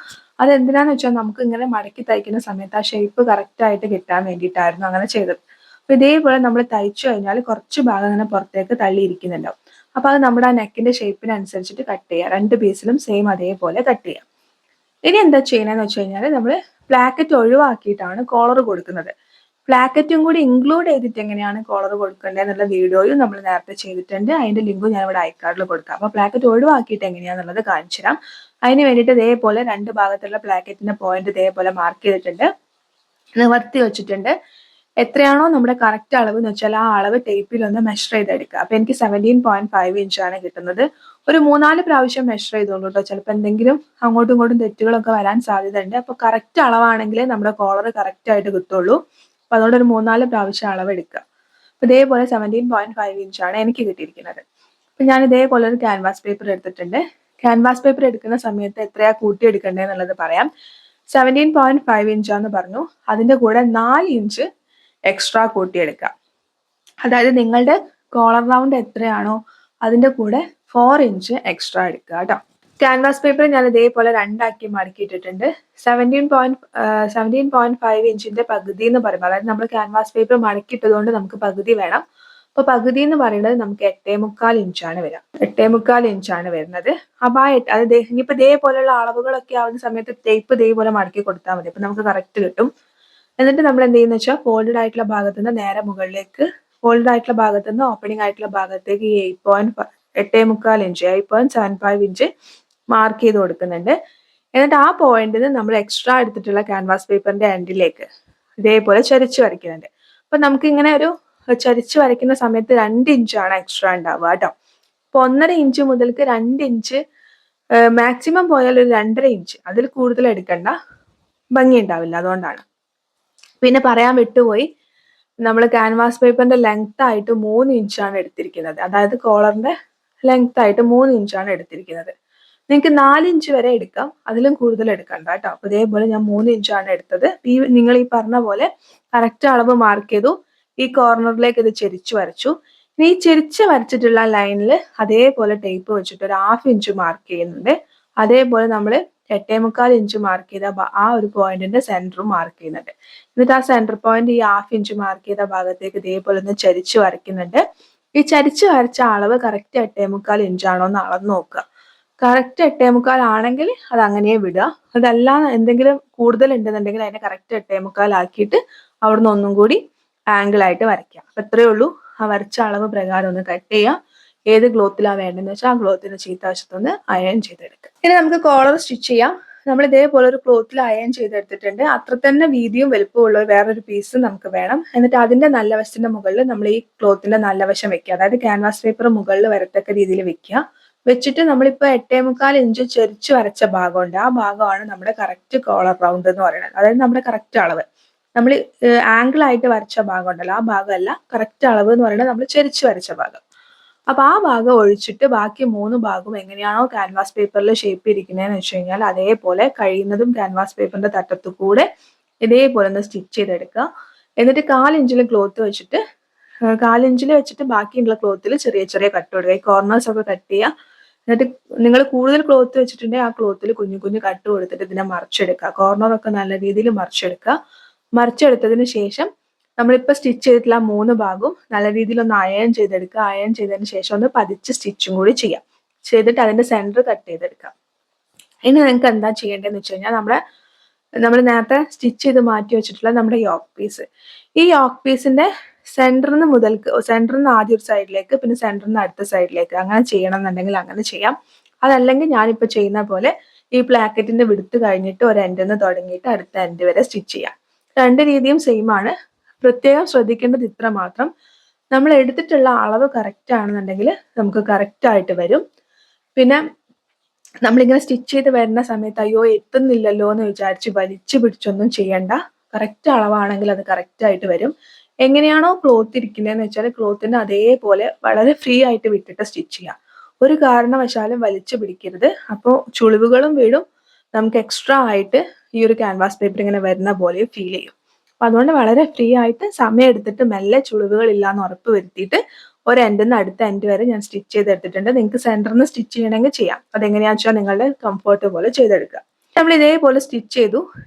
അത് എന്തിനാന്ന് വെച്ചാൽ നമുക്ക് ഇങ്ങനെ മടക്കി തയ്ക്കുന്ന സമയത്ത് ആ ഷേപ്പ് കറക്റ്റ് ആയിട്ട് കിട്ടാൻ വേണ്ടിയിട്ടായിരുന്നു അങ്ങനെ ചെയ്തത്. അപ്പൊ ഇതേപോലെ നമ്മൾ തയ്ച്ചു കഴിഞ്ഞാൽ കുറച്ച് ഭാഗം ഇങ്ങനെ പുറത്തേക്ക് തള്ളിയിരിക്കുന്നുണ്ടാവും. അപ്പൊ അത് നമ്മുടെ ആ നെക്കിന്റെ ഷേപ്പിനനുസരിച്ചിട്ട് കട്ട് ചെയ്യുക. 2 പീസിലും സെയിം അതേപോലെ കട്ട് ചെയ്യാം. ഇനി എന്താ ചെയ്യണമെന്ന് വെച്ച് കഴിഞ്ഞാൽ നമ്മൾ പ്ലാക്കറ്റ് ഒഴിവാക്കിയിട്ടാണ് കോളർ കൊടുക്കുന്നത്. പ്ലാക്കറ്റും കൂടി ഇൻക്ലൂഡ് ചെയ്തിട്ട് എങ്ങനെയാണ് കോളർ കൊടുക്കേണ്ടത് എന്നുള്ള വീഡിയോയും നമ്മൾ നേരത്തെ ചെയ്തിട്ടുണ്ട്. അതിന്റെ ലിങ്കും ഞാൻ ഇവിടെ ഐക്കാർഡിൽ കൊടുക്കാം. അപ്പൊ പ്ലാക്കറ്റ് ഒഴിവാക്കിയിട്ട് എങ്ങനെയാണെന്നുള്ളത് കാണിച്ചു തരാം. അതിന് വേണ്ടിയിട്ട് ഇതേപോലെ 2 ഭാഗത്തുള്ള പ്ലാക്കറ്റിന്റെ പോയിന്റ് ഇതേപോലെ മാർക്ക് ചെയ്തിട്ടുണ്ട്, നിവർത്തി വെച്ചിട്ടുണ്ട്. എത്രയാണോ നമ്മുടെ കറക്റ്റ് അളവ് എന്ന് വെച്ചാൽ ആ അളവ് ടേപ്പിൽ ഒന്ന് മെഷർ ചെയ്തെടുക്കുക. അപ്പൊ എനിക്ക് 17.5 ഇഞ്ചാണ് കിട്ടുന്നത്. ഒരു 3-4 പ്രാവശ്യം മെഷർ ചെയ്തോളൂ കേട്ടോ. ചിലപ്പോൾ എന്തെങ്കിലും അങ്ങോട്ടും ഇങ്ങോട്ടും തെറ്റുകളൊക്കെ വരാൻ സാധ്യതയുണ്ട്. അപ്പൊ കറക്റ്റ് അളവാണെങ്കിലേ നമ്മുടെ കോളർ കറക്റ്റ് ആയിട്ട് കിട്ടുള്ളൂ. അപ്പൊ അതുകൊണ്ട് ഒരു 3-4 പ്രാവശ്യം അളവ് എടുക്കുക. അപ്പൊ ഇതേപോലെ 17.5 ഇഞ്ചാണ് എനിക്ക് കിട്ടിയിരിക്കുന്നത്. അപ്പൊ ഞാൻ ഇതേപോലെ ഒരു ക്യാൻവാസ് പേപ്പർ എടുത്തിട്ടുണ്ട്. ക്യാൻവാസ് പേപ്പർ എടുക്കുന്ന സമയത്ത് എത്രയാ കൂട്ടിയെടുക്കേണ്ടത് എന്നുള്ളത് പറയാം. 17.5 ഇഞ്ചാന്ന് പറഞ്ഞു. അതിന്റെ കൂടെ 4 ഇഞ്ച് എക്സ്ട്രാ കൂട്ടിയെടുക്കുക. അതായത് നിങ്ങളുടെ കോളർ റൗണ്ട് എത്രയാണോ അതിന്റെ കൂടെ 4 ഇഞ്ച് എക്സ്ട്രാ എടുക്കുക കേട്ടോ. ക്യാൻവാസ് പേപ്പർ ഞാൻ ഇതേപോലെ 2 ആക്കി മടക്കിയിട്ടിട്ടുണ്ട്. 17.5 ഇഞ്ചിന്റെ പകുതി എന്ന് പറയുമ്പോൾ, അതായത് നമ്മൾ ക്യാൻവാസ് പേപ്പർ മടക്കിയിട്ടതുകൊണ്ട് നമുക്ക് പകുതി വേണം. അപ്പൊ പകുതി എന്ന് പറയുന്നത് നമുക്ക് 8.25 ഇഞ്ചാണ് വരിക. 8.25 ഇഞ്ചാണ് വരുന്നത്. അപ്പൊ അത് ഇനിയിപ്പോ ഇതേപോലെയുള്ള അളവുകളൊക്കെ ആവുന്ന സമയത്ത് ടേപ്പ് ഇതേപോലെ മടക്കി കൊടുത്താൽ മതി. അപ്പൊ നമുക്ക് കറക്റ്റ് കിട്ടും. എന്നിട്ട് നമ്മൾ എന്ത് ചെയ്യുന്ന വെച്ചാൽ ഫോൾഡഡ് ആയിട്ടുള്ള ഭാഗത്ത് നിന്ന് നേരെ മുകളിലേക്ക്, ഫോൾഡഡ് ആയിട്ടുള്ള ഭാഗത്ത് നിന്ന് ഓപ്പണിംഗ് ആയിട്ടുള്ള ഭാഗത്തേക്ക് ഈ 8.25 ഇഞ്ച് 8.75 ഇഞ്ച് മാർക്ക് ചെയ്ത് കൊടുക്കുന്നുണ്ട്. എന്നിട്ട് ആ പോയിന്റിന് നമ്മൾ എക്സ്ട്രാ എടുത്തിട്ടുള്ള ക്യാൻവാസ് പേപ്പറിന്റെ എൻഡിലേക്ക് ഇതേപോലെ ചരിച്ച് വരയ്ക്കുന്നുണ്ട്. അപ്പൊ നമുക്ക് ഇങ്ങനെ ഒരു ചരിച്ച് വരയ്ക്കുന്ന സമയത്ത് 2 ഇഞ്ചാണ് എക്സ്ട്രാ ഉണ്ടാവുക കേട്ടോ. അപ്പൊ 1.5 ഇഞ്ച് മുതൽക്ക് 2 ഇഞ്ച് മാക്സിമം പോയാൽ ഒരു 2.5 ഇഞ്ച്, അതിൽ കൂടുതൽ എടുക്കണ്ട, ഭംഗി ഉണ്ടാവില്ല, അതുകൊണ്ടാണ്. പിന്നെ പറയാൻ വിട്ടുപോയി, നമ്മൾ ക്യാൻവാസ് പേപ്പറിന്റെ ലെങ്ത് ആയിട്ട് 3 ഇഞ്ചാണ് എടുത്തിരിക്കുന്നത്. അതായത് കോളറിന്റെ ലെങ്ത് ആയിട്ട് 3 ഇഞ്ചാണ് എടുത്തിരിക്കുന്നത്. നിങ്ങൾക്ക് 4 ഇഞ്ച് വരെ എടുക്കാം, അതിലും കൂടുതൽ എടുക്കണ്ട കേട്ടോ. അപ്പൊ ഇതേപോലെ ഞാൻ 3 ഇഞ്ചാണ് എടുത്തത്. നിങ്ങൾ ഈ പറഞ്ഞ പോലെ കറക്റ്റ് അളവ് മാർക്ക് ചെയ്തു. ഈ കോർണറിലേക്ക് ഇത് ചെരിച്ചു വരച്ചു. ഇനി ഈ ചെരിച്ച് വരച്ചിട്ടുള്ള ലൈനിൽ അതേപോലെ ടേപ്പ് വെച്ചിട്ട് ഒരു 1/2 ഇഞ്ച് മാർക്ക് ചെയ്യുന്നുണ്ട്. അതേപോലെ നമ്മൾ 8.25 ഇഞ്ച് മാർക്ക് ചെയ്ത ആ ഒരു പോയിന്റിന്റെ സെന്ററും മാർക്ക് ചെയ്യുന്നുണ്ട്. എന്നിട്ട് ആ സെന്റർ പോയിന്റ് ഈ 1/2 ഇഞ്ച് മാർക്ക് ചെയ്ത ഭാഗത്തേക്ക് ഇതേപോലെ ഒന്ന് ചരിച്ച് വരയ്ക്കുന്നുണ്ട്. ഈ ചരിച്ച് വരച്ച അളവ് കറക്റ്റ് 8.25 ഇഞ്ചാണോ എന്ന് അളന്ന് നോക്കുക. കറക്റ്റ് 8.25 ആണെങ്കിൽ അത് അങ്ങനെ വിടുക. അതല്ല എന്തെങ്കിലും കൂടുതൽ ഉണ്ടെന്നുണ്ടെങ്കിൽ അതിനെ കറക്റ്റ് 8.25 ആക്കിയിട്ട് അവിടുന്ന് ഒന്നും കൂടി ആംഗിൾ ആയിട്ട് വരയ്ക്കാം. അപ്പൊ ഇത്രയേ ഉള്ളൂ. ആ വരച്ച അളവ് പ്രകാരം ഒന്ന് കട്ട് ചെയ്യുക. ഏത് ക്ലോത്തിലാണ് വേണ്ടതെന്ന് വെച്ചാൽ ആ ക്ലോത്തിന് ചീത്തവശത്തൊന്ന് അയൺ ചെയ്തെടുക്കുക. ഇനി നമുക്ക് കോളർ സ്റ്റിച്ച് ചെയ്യാം. നമ്മൾ ഇതേപോലെ ഒരു ക്ലോത്തിൽ അയൺ ചെയ്തെടുത്തിട്ടുണ്ട്. അത്ര തന്നെ വീതിയും വലുപ്പമുള്ള വേറൊരു പീസ് നമുക്ക് വേണം. എന്നിട്ട് അതിന്റെ നല്ല വശത്തിന്റെ മുകളിൽ നമ്മൾ ഈ ക്ലോത്തിന്റെ നല്ല വശം വെക്കുക. അതായത് ക്യാൻവാസ് പേപ്പർ മുകളിൽ വരത്തക്ക രീതിയിൽ വെക്കുക. വെച്ചിട്ട് നമ്മളിപ്പോൾ 8.25 ഇഞ്ച് ചെരിച്ച് വരച്ച ഭാഗമുണ്ട്. ആ ഭാഗമാണ് നമ്മുടെ കറക്റ്റ് കോളർ റൗണ്ട് എന്ന് പറയുന്നത്. അതായത് നമ്മുടെ കറക്റ്റ് അളവ്. നമ്മൾ ആംഗിൾ ആയിട്ട് വരച്ച ഭാഗം ഉണ്ടല്ലോ, ആ ഭാഗമല്ല കറക്റ്റ് അളവ് എന്ന് പറയുന്നത് നമ്മൾ ചെരിച്ച് വരച്ച ഭാഗം. അപ്പൊ ആ ഭാഗം ഒഴിച്ചിട്ട് ബാക്കി 3 ഭാഗവും എങ്ങനെയാണോ ക്യാൻവാസ് പേപ്പറിൽ ഷേപ്പ് ഇരിക്കുന്നതെന്ന് വെച്ച് കഴിഞ്ഞാൽ അതേപോലെ കഴിയുന്നതും ക്യാൻവാസ് പേപ്പറിന്റെ തട്ടത്തു കൂടെ ഇതേപോലെ ഒന്ന് സ്റ്റിച്ച് ചെയ്തെടുക്കുക. എന്നിട്ട് 1/4 ഇഞ്ചിൽ ക്ലോത്ത് വെച്ചിട്ട് 1/4 ഇഞ്ചിൽ വെച്ചിട്ട് ബാക്കിയുള്ള ക്ലോത്തിൽ ചെറിയ ചെറിയ കട്ട് കൊടുക്കുക. ഈ കോർണേഴ്സ് ഒക്കെ കട്ട് ചെയ്യുക. എന്നിട്ട് നിങ്ങൾ കൂടുതൽ ക്ലോത്ത് വെച്ചിട്ടുണ്ടെങ്കിൽ ആ ക്ലോത്തിൽ കുഞ്ഞു കുഞ്ഞു കട്ട് കൊടുത്തിട്ട് ഇതിനെ മറിച്ചെടുക്കുക. കോർണറൊക്കെ നല്ല രീതിയിൽ മറിച്ചെടുക്കുക. മറിച്ചെടുത്തതിന് ശേഷം നമ്മളിപ്പോൾ സ്റ്റിച്ച് ചെയ്തിട്ടുള്ള 3 ഭാഗവും നല്ല രീതിയിൽ ഒന്ന് അയൺ ചെയ്തെടുക്കുക. അയൺ ചെയ്തതിന് ശേഷം ഒന്ന് പതിച്ച് സ്റ്റിച്ചും കൂടി ചെയ്യാം. ചെയ്തിട്ട് അതിന്റെ സെന്റർ കട്ട് ചെയ്തെടുക്കാം. ഇനി നിങ്ങൾക്ക് എന്താ ചെയ്യേണ്ടതെന്ന് വെച്ച് കഴിഞ്ഞാൽ നമ്മൾ നേരത്തെ സ്റ്റിച്ച് ചെയ്ത് മാറ്റി വെച്ചിട്ടുള്ള നമ്മുടെ യോക്ക് പീസ്, ഈ യോക്ക് പീസിന്റെ സെന്ററിൽ നിന്ന് ആദ്യം ഒരു സൈഡിലേക്ക്, പിന്നെ സെന്ററിൽ നിന്ന് അടുത്ത സൈഡിലേക്ക് അങ്ങനെ ചെയ്യണം എന്നുണ്ടെങ്കിൽ അങ്ങനെ ചെയ്യാം. അതല്ലെങ്കിൽ ഞാനിപ്പോൾ ചെയ്യുന്ന പോലെ ഈ പ്ലാക്കറ്റിന്റെ വിടുത്ത് കഴിഞ്ഞിട്ട് ഒരു എൻഡിൽ നിന്ന് തുടങ്ങിയിട്ട് അടുത്ത എൻഡ് വരെ സ്റ്റിച്ച് ചെയ്യാം. 2 രീതിയും സെയിം ആണ്. പ്രത്യേകം ശ്രദ്ധിക്കേണ്ടത് ഇത്ര മാത്രം, നമ്മൾ എടുത്തിട്ടുള്ള അളവ് കറക്റ്റ് ആണെന്നുണ്ടെങ്കിൽ നമുക്ക് കറക്റ്റ് ആയിട്ട് വരും. പിന്നെ നമ്മളിങ്ങനെ സ്റ്റിച്ച് ചെയ്ത് വരുന്ന സമയത്ത് അയ്യോ എത്തുന്നില്ലല്ലോ എന്ന് വിചാരിച്ച് വലിച്ചു പിടിച്ചൊന്നും ചെയ്യണ്ട. കറക്റ്റ് അളവാണെങ്കിൽ അത് കറക്റ്റ് ആയിട്ട് വരും. എങ്ങനെയാണോ ക്ലോത്ത് ഇരിക്കുന്നതെന്ന് വെച്ചാൽ ക്ലോത്തിന് അതേപോലെ വളരെ ഫ്രീ ആയിട്ട് വിട്ടിട്ട് സ്റ്റിച്ച് ചെയ്യാം. ഒരു കാരണവശാലും വലിച്ചു പിടിക്കരുത്. അപ്പോൾ ചുളിവുകളും വീഴും. നമുക്ക് എക്സ്ട്രാ ആയിട്ട് ഈ ഒരു ക്യാൻവാസ് പേപ്പർ ഇങ്ങനെ വരുന്ന പോലെ ഫീൽ ചെയ്യും. അപ്പൊ അതുകൊണ്ട് വളരെ ഫ്രീ ആയിട്ട് സമയം എടുത്തിട്ട് മെല്ലെ ചുളിവുകൾ ഇല്ലാന്ന് ഉറപ്പ് വരുത്തിയിട്ട് ഒരു എൻഡിൽ നിന്ന് അടുത്ത എൻഡ് വരെ ഞാൻ സ്റ്റിച്ച് ചെയ്തെടുത്തിട്ടുണ്ട്. നിങ്ങൾക്ക് സെന്ററിൽ നിന്ന് സ്റ്റിച്ച് ചെയ്യണമെങ്കിൽ ചെയ്യാം. അതെങ്ങനെയാണെന്ന് വെച്ചാൽ നിങ്ങളുടെ കംഫർട്ട് പോലെ ചെയ്തെടുക്കുക. നമ്മൾ ഇതേപോലെ സ്റ്റിച്ച് ചെയ്തു.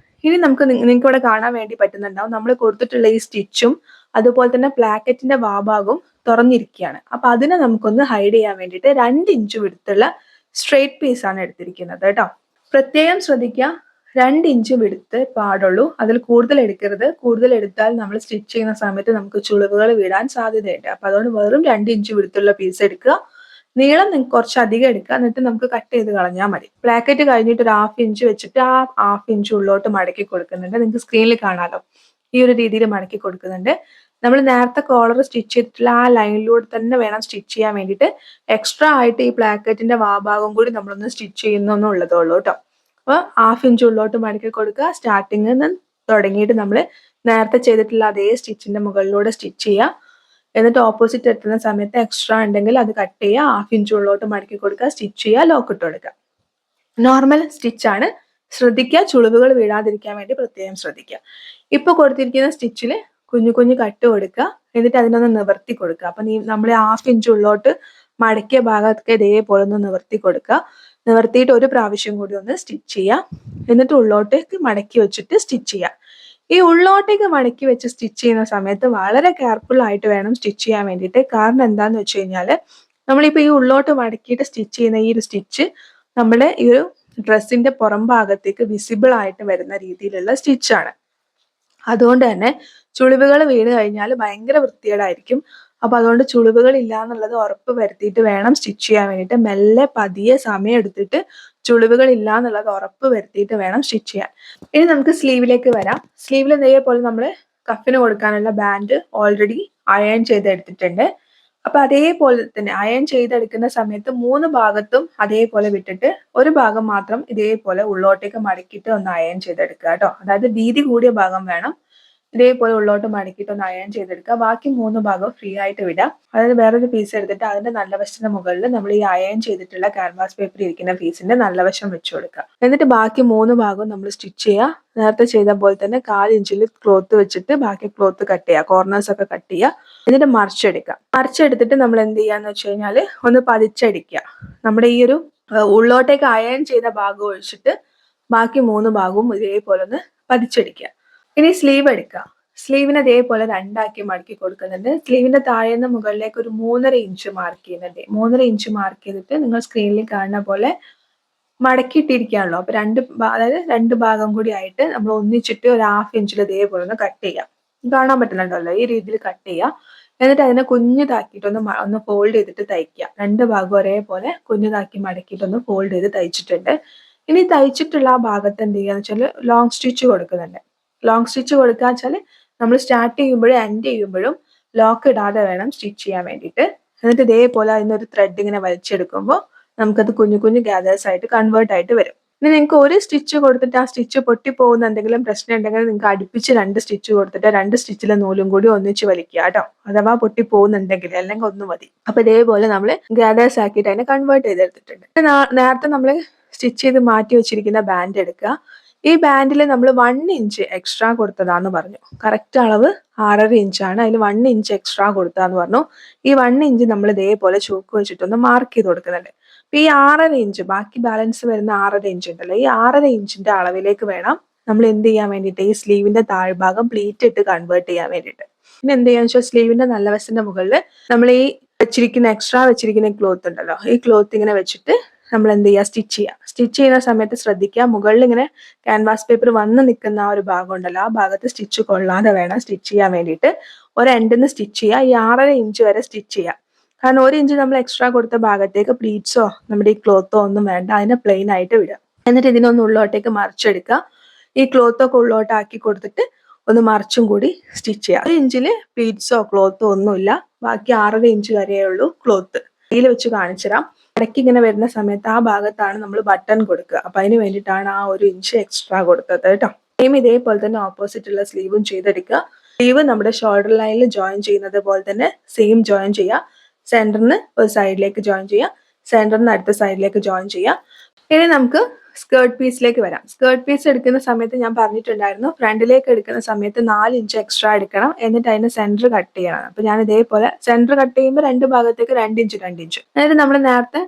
ഇനി നിങ്ങൾക്ക് ഇവിടെ കാണാൻ വേണ്ടി പറ്റുന്നുണ്ടാവും നമ്മൾ കൊടുത്തിട്ടുള്ള ഈ സ്റ്റിച്ചും അതുപോലെ തന്നെ പ്ലാക്കറ്റിന്റെ ഭാഗവും തുറന്നിരിക്കുകയാണ്. അപ്പൊ അതിനെ നമുക്കൊന്ന് ഹൈഡ് ചെയ്യാൻ വേണ്ടിയിട്ട് 2 ഇഞ്ച് വിടുത്തുള്ള സ്ട്രെയിറ്റ് പീസ് ആണ് എടുത്തിരിക്കുന്നത് കേട്ടോ. പ്രത്യേകം ശ്രദ്ധിക്കുക, 2 ഇഞ്ച് വിടുത്ത് പാടുള്ളൂ. അതിൽ കൂടുതൽ എടുക്കരുത്. കൂടുതൽ എടുത്താൽ നമ്മൾ സ്റ്റിച്ച് ചെയ്യുന്ന സമയത്ത് നമുക്ക് ചുളിവുകൾ വീഴാൻ സാധ്യതയുണ്ട്. അപ്പൊ അതുകൊണ്ട് വെറും 2 ഇഞ്ച് വിടുത്തുള്ള പീസ് എടുക്കുക. നീളം നിങ്ങൾക്ക് കുറച്ച് അധികം എടുക്കുക. എന്നിട്ട് നമുക്ക് കട്ട് ചെയ്ത് കളഞ്ഞാൽ മതി. പ്ലാക്കറ്റ് കഴിഞ്ഞിട്ട് ഒരു 1/2 ഇഞ്ച് വെച്ചിട്ട് ആ 1/2 ഇഞ്ച് ഉള്ളോട്ട് മടക്കി കൊടുക്കുന്നുണ്ട്. നിങ്ങൾക്ക് സ്ക്രീനിൽ കാണാലോ, ഈ ഒരു രീതിയിൽ മടക്കി കൊടുക്കുന്നുണ്ട്. നമ്മൾ നേരത്തെ കോളർ സ്റ്റിച്ച് ചെയ്തിട്ടുള്ള ആ ലൈനിലൂടെ തന്നെ വേണം സ്റ്റിച്ച് ചെയ്യാൻ വേണ്ടിയിട്ട്. എക്സ്ട്രാ ആയിട്ട് ഈ പ്ലാക്കറ്റിന്റെ ഭാഗം കൂടി നമ്മളൊന്ന് സ്റ്റിച്ച് ചെയ്യുന്നുള്ളതേ ഉള്ളൂ കേട്ടോ. അപ്പോൾ 1/2 ഇഞ്ച് ഉള്ളോട്ട് മടക്കി കൊടുക്കുക. സ്റ്റാർട്ടിങ്ങിൽ നിന്ന് തുടങ്ങിയിട്ട് നമ്മൾ നേരത്തെ ചെയ്തിട്ടുള്ള അതേ സ്റ്റിച്ചിന്റെ മുകളിലൂടെ സ്റ്റിച്ച് ചെയ്യുക. എന്നിട്ട് ഓപ്പോസിറ്റ് എത്തുന്ന സമയത്ത് എക്സ്ട്രാ ഉണ്ടെങ്കിൽ അത് കട്ട് ചെയ്യുക. 1/2 ഇഞ്ച് ഉള്ളോട്ട് മടക്കി കൊടുക്കുക. സ്റ്റിച്ച് ചെയ്യുക. ലോക്ക് ഇട്ട് കൊടുക്കുക. നോർമൽ സ്റ്റിച്ചാണ്. ശ്രദ്ധിക്കുക, ചുളിവുകൾ വീഴാതിരിക്കാൻ വേണ്ടി പ്രത്യേകം ശ്രദ്ധിക്കുക. ഇപ്പൊ കൊടുത്തിരിക്കുന്ന സ്റ്റിച്ചിൽ കുഞ്ഞു കുഞ്ഞു കട്ട് കൊടുക്കുക. എന്നിട്ട് അതിനൊന്ന് നിവർത്തി കൊടുക്കുക. അപ്പൊ നമ്മൾ 1/2 ഇഞ്ച് ഉള്ളോട്ട് മടക്കിയ ഭാഗത്തൊക്കെ ഇതേപോലെ ഒന്ന് നിവർത്തി കൊടുക്കുക. നിവർത്തിയിട്ട് ഒരു പ്രാവശ്യം കൂടി ഒന്ന് സ്റ്റിച്ച് ചെയ്യുക. എന്നിട്ട് ഉള്ളോട്ടേക്ക് മടക്കി വെച്ചിട്ട് സ്റ്റിച്ച് ചെയ്യുക. ഈ ഉള്ളോട്ടേക്ക് മടക്കി വെച്ച് സ്റ്റിച്ച് ചെയ്യുന്ന സമയത്ത് വളരെ കെയർഫുൾ ആയിട്ട് വേണം സ്റ്റിച്ച് ചെയ്യാൻ വേണ്ടിയിട്ട്. കാരണം എന്താന്ന് വെച്ച് കഴിഞ്ഞാൽ നമ്മളിപ്പോൾ ഈ ഉള്ളോട്ട് മടക്കിയിട്ട് സ്റ്റിച്ച് ചെയ്യുന്ന ഈ ഒരു സ്റ്റിച്ച് നമ്മുടെ ഈ ഒരു ഡ്രസ്സിന്റെ പുറം ഭാഗത്തേക്ക് വിസിബിൾ ആയിട്ട് വരുന്ന രീതിയിലുള്ള സ്റ്റിച്ചാണ്. അതുകൊണ്ട് തന്നെ ചുളിവുകൾ വീണ് കഴിഞ്ഞാൽ ഭയങ്കര വൃത്തികേടായിരിക്കും. അപ്പൊ അതുകൊണ്ട് ചുളിവുകൾ ഇല്ല എന്നുള്ളത് ഉറപ്പ് വരുത്തിയിട്ട് വേണം സ്റ്റിച്ച് ചെയ്യാൻ വേണ്ടിയിട്ട്. മെല്ലെ പതിയെ സമയം എടുത്തിട്ട് ചുളിവുകൾ ഇല്ല എന്നുള്ളത് ഉറപ്പ് വരുത്തിയിട്ട് വേണം സ്റ്റിച്ച് ചെയ്യാൻ. ഇനി നമുക്ക് സ്ലീവിലേക്ക് വരാം. സ്ലീവിൽ ഇതേപോലെ നമ്മൾ കഫിന് കൊടുക്കാനുള്ള ബാൻഡ് ഓൾറെഡി അയൺ ചെയ്തെടുത്തിട്ടുണ്ട്. അപ്പൊ അതേപോലെ തന്നെ അയൺ ചെയ്തെടുക്കുന്ന സമയത്ത് 3 ഭാഗത്തും അതേപോലെ വിട്ടിട്ട് ഒരു ഭാഗം മാത്രം ഇതേപോലെ ഉള്ളോട്ടേക്ക് മടക്കിയിട്ട് ഒന്ന് അയൺ ചെയ്തെടുക്കുക കേട്ടോ. അതായത് വീതി കൂടിയ ഭാഗം വേണം. ഇതേപോലെ ഉള്ളോട്ട് മടക്കിയിട്ട് ഒന്ന് അയൺ ചെയ്തെടുക്കുക. ബാക്കി 3 ഭാഗവും ഫ്രീ ആയിട്ട് വിടാം. അതായത് വേറൊരു പീസ് എടുത്തിട്ട് അതിന്റെ നല്ല വശത്തിന്റെ മുകളിൽ നമ്മൾ ഈ അയൺ ചെയ്തിട്ടുള്ള ക്യാൻവാസ് പേപ്പർ ഇരിക്കുന്ന പീസിന്റെ നല്ല വശം വെച്ച് കൊടുക്കുക. എന്നിട്ട് ബാക്കി 3 ഭാഗവും നമ്മൾ സ്റ്റിച്ച് ചെയ്യുക. നേരത്തെ ചെയ്ത പോലെ തന്നെ 1/4 ഇഞ്ചിൽ ക്ലോത്ത് വെച്ചിട്ട് ബാക്കി ക്ലോത്ത് കട്ട് ചെയ്യുക, കോർണേഴ്സ് ഒക്കെ കട്ട് ചെയ്യുക. എന്നിട്ട് മറിച്ചെടുക്കുക. മറിച്ചെടുത്തിട്ട് നമ്മൾ എന്ത് ചെയ്യാന്ന് വെച്ച് കഴിഞ്ഞാൽ ഒന്ന് പതിച്ചടിക്കുക. നമ്മുടെ ഈ ഒരു ഉള്ളോട്ടേക്ക് അയൺ ചെയ്ത ഭാഗം ഒഴിച്ചിട്ട് ബാക്കി 3 ഭാഗവും ഇതേപോലെ ഒന്ന് പതിച്ചടിക്കുക. ഇനി സ്ലീവ് എടുക്കുക. സ്ലീവിനെ അതേപോലെ 2 മടക്കി കൊടുക്കുന്നുണ്ട്. സ്ലീവിന്റെ താഴെ നിന്ന് മുകളിലേക്ക് ഒരു 3.5 ഇഞ്ച് മാർക്ക് ചെയ്യുന്നുണ്ട്. 3.5 ഇഞ്ച് മാർക്ക് ചെയ്തിട്ട് നിങ്ങൾ സ്ക്രീനിൽ കാണുന്ന പോലെ മടക്കിയിട്ടിരിക്കുകയാണല്ലോ. അപ്പൊ അതായത് 2 ഭാഗം കൂടി ആയിട്ട് നമ്മൾ ഒന്നിച്ചിട്ട് ഒരു 1/2 ഇഞ്ചിൽ ഇതേപോലെ ഒന്ന് കട്ട് ചെയ്യാം. കാണാൻ പറ്റുന്നുണ്ടല്ലോ, ഈ രീതിയിൽ കട്ട് ചെയ്യുക. എന്നിട്ട് അതിനെ കുഞ്ഞിതാക്കിയിട്ട് ഒന്ന് ഫോൾഡ് ചെയ്തിട്ട് തയ്ക്കുക. 2 ഭാഗം ഒരേപോലെ കുഞ്ഞിതാക്കി മടക്കിയിട്ടൊന്ന് ഫോൾഡ് ചെയ്ത് തയ്ച്ചിട്ടുണ്ട്. ഇനി തയ്ച്ചിട്ടുള്ള ആ ഭാഗത്ത് എന്ത് ചെയ്യാന്ന് വെച്ചാൽ ലോങ് സ്റ്റിച്ച് കൊടുക്കുന്നുണ്ട്. ലോങ് സ്റ്റിച്ച് കൊടുക്കുക വെച്ചാൽ നമ്മൾ സ്റ്റാർട്ട് ചെയ്യുമ്പോഴും എൻഡ് ചെയ്യുമ്പോഴും ലോക്ക് ഇടാതെ വേണം സ്റ്റിച്ച് ചെയ്യാൻ വേണ്ടിയിട്ട്. എന്നിട്ട് ഇതേപോലെ അതിനൊരു ത്രെഡ് ഇങ്ങനെ വലിച്ചെടുക്കുമ്പോൾ നമുക്കത് കുഞ്ഞു കുഞ്ഞു ഗ്യാദേഴ്സ് ആയിട്ട് കൺവേർട്ട് ആയിട്ട് വരും. ഇനി നിങ്ങൾക്ക് ഒരു സ്റ്റിച്ച് കൊടുത്തിട്ട് ആ സ്റ്റിച്ച് പൊട്ടിപ്പോകുന്ന എന്തെങ്കിലും പ്രശ്നം ഉണ്ടെങ്കിൽ നിങ്ങൾക്ക് അടുപ്പിച്ച് 2 സ്റ്റിച്ച് കൊടുത്തിട്ട് 2 സ്റ്റിച്ചിലെ നൂലും കൂടി ഒന്നിച്ച് വലിക്കുക കേട്ടോ. അഥവാ പൊട്ടിപ്പോകുന്നുണ്ടെങ്കിൽ, അല്ലെങ്കിൽ ഒന്ന് മതി. അപ്പൊ ഇതേപോലെ നമ്മൾ ഗ്യാദേഴ്സ് ആക്കിയിട്ട് അതിനെ കൺവേർട്ട് ചെയ്തെടുത്തിട്ടുണ്ട്. നേരത്തെ നമ്മൾ സ്റ്റിച്ച് ചെയ്ത് മാറ്റി വെച്ചിരിക്കുന്ന ബാൻഡ് എടുക്കുക. ഈ ബാൻഡിൽ നമ്മൾ 1 ഇഞ്ച് എക്സ്ട്രാ കൊടുത്തതാന്ന് പറഞ്ഞു. കറക്റ്റ് അളവ് 6.5 ഇഞ്ചാണ്. അതിൽ 1 ഇഞ്ച് എക്സ്ട്രാ കൊടുത്താന്ന് പറഞ്ഞു. ഈ 1 ഇഞ്ച് നമ്മൾ ഇതേപോലെ ചോക്ക് വെച്ചിട്ടൊന്ന് മാർക്ക് ചെയ്ത് കൊടുക്കുന്നുണ്ട്. അപ്പൊ ഈ 6.5 ഇഞ്ച്, ബാക്കി ബാലൻസ് വരുന്ന 6.5 ഇഞ്ച് ഉണ്ടല്ലോ, ഈ 6.5 ഇഞ്ചിന്റെ അളവിലേക്ക് വേണം നമ്മൾ എന്ത് ചെയ്യാൻ വേണ്ടിയിട്ട് ഈ സ്ലീവിന്റെ താഴ്ഭാഗം പ്ലീറ്റ് ഇട്ട് കൺവേർട്ട് ചെയ്യാൻ വേണ്ടിയിട്ട്. പിന്നെ എന്ത് ചെയ്യാന്ന് വെച്ചാൽ സ്ലീവിന്റെ നല്ല വശത്തിന്റെ മുകളിൽ നമ്മൾ ഈ എക്സ്ട്രാ വെച്ചിരിക്കുന്ന ക്ലോത്ത് ഉണ്ടല്ലോ, ഈ ക്ലോത്ത് ഇങ്ങനെ വെച്ചിട്ട് നമ്മൾ എന്ത് ചെയ്യുക, സ്റ്റിച്ച് ചെയ്യുക. സ്റ്റിച്ച് ചെയ്യുന്ന സമയത്ത് ശ്രദ്ധിക്കുക, മുകളിൽ ഇങ്ങനെ ക്യാൻവാസ് പേപ്പർ വന്ന് നിൽക്കുന്ന ആ ഒരു ഭാഗം ഉണ്ടല്ലോ, ആ ഭാഗത്ത് സ്റ്റിച്ച് കൊള്ളാതെ വേണം സ്റ്റിച്ച് ചെയ്യാൻ വേണ്ടിയിട്ട്. ഒരു എൻഡിൽ നിന്ന് സ്റ്റിച്ച് ചെയ്യുക. ഈ 6.5 ഇഞ്ച് വരെ സ്റ്റിച്ച് ചെയ്യുക. കാരണം 1 ഇഞ്ച് നമ്മൾ എക്സ്ട്രാ കൊടുത്ത ഭാഗത്തേക്ക് പ്ലീറ്റ്സോ നമ്മുടെ ഈ ക്ലോത്തോ ഒന്നും വേണ്ട, അതിനെ പ്ലെയിൻ ആയിട്ട് വിടുക. എന്നിട്ട് ഇതിനൊന്ന് ഉള്ളോട്ടേക്ക് മറിച്ചെടുക്കുക. ഈ ക്ലോത്തൊക്കെ ഉള്ളോട്ടാക്കി കൊടുത്തിട്ട് ഒന്ന് മറിച്ചും കൂടി സ്റ്റിച്ച് ചെയ്യുക. 1 ഇഞ്ചില് പ്ലീറ്റ്സോ ക്ലോത്തോ ഒന്നുമില്ല, ബാക്കി 6.5 ഇഞ്ച് വരെയേ ഉള്ളൂ ക്ലോത്ത്. കയ്യിൽ വെച്ച് കാണിച്ചുതരാം. ഇടയ്ക്ക് ഇങ്ങനെ വരുന്ന സമയത്ത് ആ ഭാഗത്താണ് നമ്മൾ ബട്ടൺ കൊടുക്കുക. അപ്പൊ അതിന് വേണ്ടിയിട്ടാണ് ആ 1 ഇഞ്ച് എക്സ്ട്രാ കൊടുത്തത് കേട്ടോ. സെയിം ഇതേപോലെ തന്നെ ഓപ്പോസിറ്റ് ഉള്ള സ്ലീവും ചെയ്തെടുക്കുക. സ്ലീവ് നമ്മുടെ ഷോൾഡർ ലൈനിൽ ജോയിൻ ചെയ്യുന്നത് പോലെ തന്നെ സെയിം ജോയിൻ ചെയ്യുക. സെന്ററിന് ഒരു സൈഡിലേക്ക് ജോയിൻ ചെയ്യുക, സെന്ററിന് അടുത്ത സൈഡിലേക്ക് ജോയിൻ ചെയ്യുക. ഇനി നമുക്ക് സ്കേർട്ട് പീസിലേക്ക് വരാം. സ്കേർട്ട് പീസ് എടുക്കുന്ന സമയത്ത് ഞാൻ പറഞ്ഞിട്ടുണ്ടായിരുന്നു, ഫ്രണ്ടിലേക്ക് എടുക്കുന്ന സമയത്ത് 4 ഇഞ്ച് എക്സ്ട്രാ എടുക്കണം, എന്നിട്ട് അതിന് സെന്റർ കട്ട് ചെയ്യണം. അപ്പൊ ഞാൻ ഇതേപോലെ സെന്റർ കട്ട് ചെയ്യുമ്പോൾ 2 ഭാഗത്തേക്ക് 2 ഇഞ്ച് 2 ഇഞ്ച്. അതായത് നമ്മൾ നേരത്തെ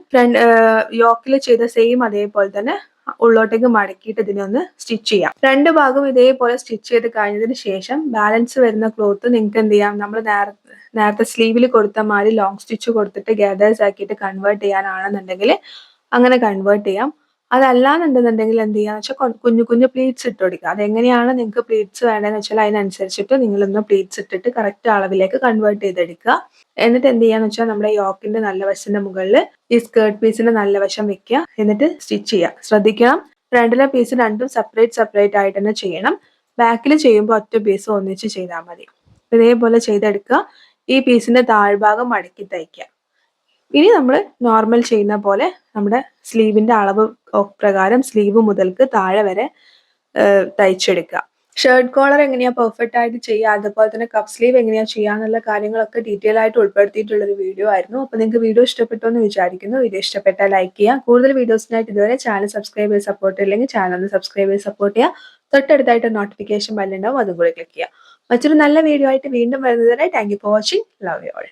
യോക്കിൽ ചെയ്ത സെയിം അതേപോലെ തന്നെ ഉള്ളോട്ടേക്ക് മടക്കിയിട്ട് ഇതിനെ ഒന്ന് സ്റ്റിച്ച് ചെയ്യാം. 2 ഭാഗം ഇതേപോലെ സ്റ്റിച്ച് ചെയ്ത് കഴിഞ്ഞതിന് ശേഷം ബാലൻസ് വരുന്ന ക്ലോത്ത് നിങ്ങൾക്ക് എന്ത് ചെയ്യാം, നമ്മൾ നേരത്തെ സ്ലീവിൽ കൊടുത്ത മാതിരി ലോങ് സ്റ്റിച്ച് കൊടുത്തിട്ട് ഗ്യാദേഴ്സ് ആക്കിയിട്ട് കൺവേർട്ട് ചെയ്യാനാണെന്നുണ്ടെങ്കിൽ അങ്ങനെ കൺവേർട്ട് ചെയ്യാം. അതല്ലാന്നുണ്ടെന്നുണ്ടെങ്കിൽ എന്ത് ചെയ്യാന്ന് വെച്ചാൽ കുഞ്ഞു കുഞ്ഞു പ്ലീറ്റ്സ് ഇട്ട് കൊടുക്കുക. അതെങ്ങനെയാണ് നിങ്ങൾക്ക് പ്ലീറ്റ്സ് വേണ്ടതെന്ന് വെച്ചാൽ അതിനനുസരിച്ചിട്ട് നിങ്ങളൊന്ന് പ്ലീറ്റ്സ് ഇട്ടിട്ട് കറക്റ്റ് അളവിലേക്ക് കൺവേർട്ട് ചെയ്തെടുക്കുക. എന്നിട്ട് എന്ത് ചെയ്യാന്ന് വെച്ചാൽ നമ്മുടെ യോക്കിന്റെ നല്ല വശത്തിന്റെ മുകളിൽ ഈ സ്കേർട്ട് പീസിന്റെ നല്ല വശം വെക്കുക. എന്നിട്ട് സ്റ്റിച്ച് ചെയ്യുക. ശ്രദ്ധിക്കണം, ഫ്രണ്ടിലെ പീസ് രണ്ടും സെപ്പറേറ്റ് ആയിട്ട് തന്നെ ചെയ്യണം. ബാക്കിൽ ചെയ്യുമ്പോൾ ഒറ്റ പീസ് ഒന്നിച്ച് ചെയ്താൽ മതി. ഇതേപോലെ ചെയ്തെടുക്കുക. ഈ പീസിന്റെ താഴ്ഭാഗം മടക്കി തയ്ക്കുക. ഇനി നമ്മൾ നോർമൽ ചെയ്യുന്ന പോലെ നമ്മുടെ സ്ലീവിന്റെ അളവ് പ്രകാരം സ്ലീവ് മുതൽക്ക് താഴെ വരെ തയ്ച്ചെടുക്കുക. ഷർട്ട് കോളർ എങ്ങനെയാ പെർഫെക്റ്റ് ആയിട്ട് ചെയ്യുക, അതുപോലെ തന്നെ കപ്പ് സ്ലീവ് എങ്ങനെയാ ചെയ്യാന്നുള്ള കാര്യങ്ങളൊക്കെ ഡീറ്റെയിൽ ആയിട്ട് ഉൾപ്പെടുത്തിയിട്ടുള്ള ഒരു വീഡിയോ ആയിരുന്നു. അപ്പോൾ നിങ്ങൾക്ക് വീഡിയോ ഇഷ്ടപ്പെട്ടു എന്ന് വിചാരിക്കുന്നു. വീഡിയോ ഇഷ്ടപ്പെട്ടാൽ ലൈക്ക് ചെയ്യുക. കൂടുതൽ വീഡിയോസിനായിട്ട് ഇതുവരെ ചാനൽ സബ്സ്ക്രൈബ് ചെയ്ത് സപ്പോർട്ട് ചെയ്യില്ലെങ്കിൽ ചാനൽ ഒന്ന് സബ്സ്ക്രൈബ് ചെയ്ത് സപ്പോർട്ട് ചെയ്യുക. തൊട്ടടുത്തായിട്ട് നോട്ടിഫിക്കേഷൻ ബെല്ലുണ്ടാവും, അതും കൂടി ക്ലിക്ക് ചെയ്യുക. മറ്റൊരു നല്ല വീഡിയോ ആയിട്ട് വീണ്ടും വരുന്നത് വരെ thank you for watching. Love you all.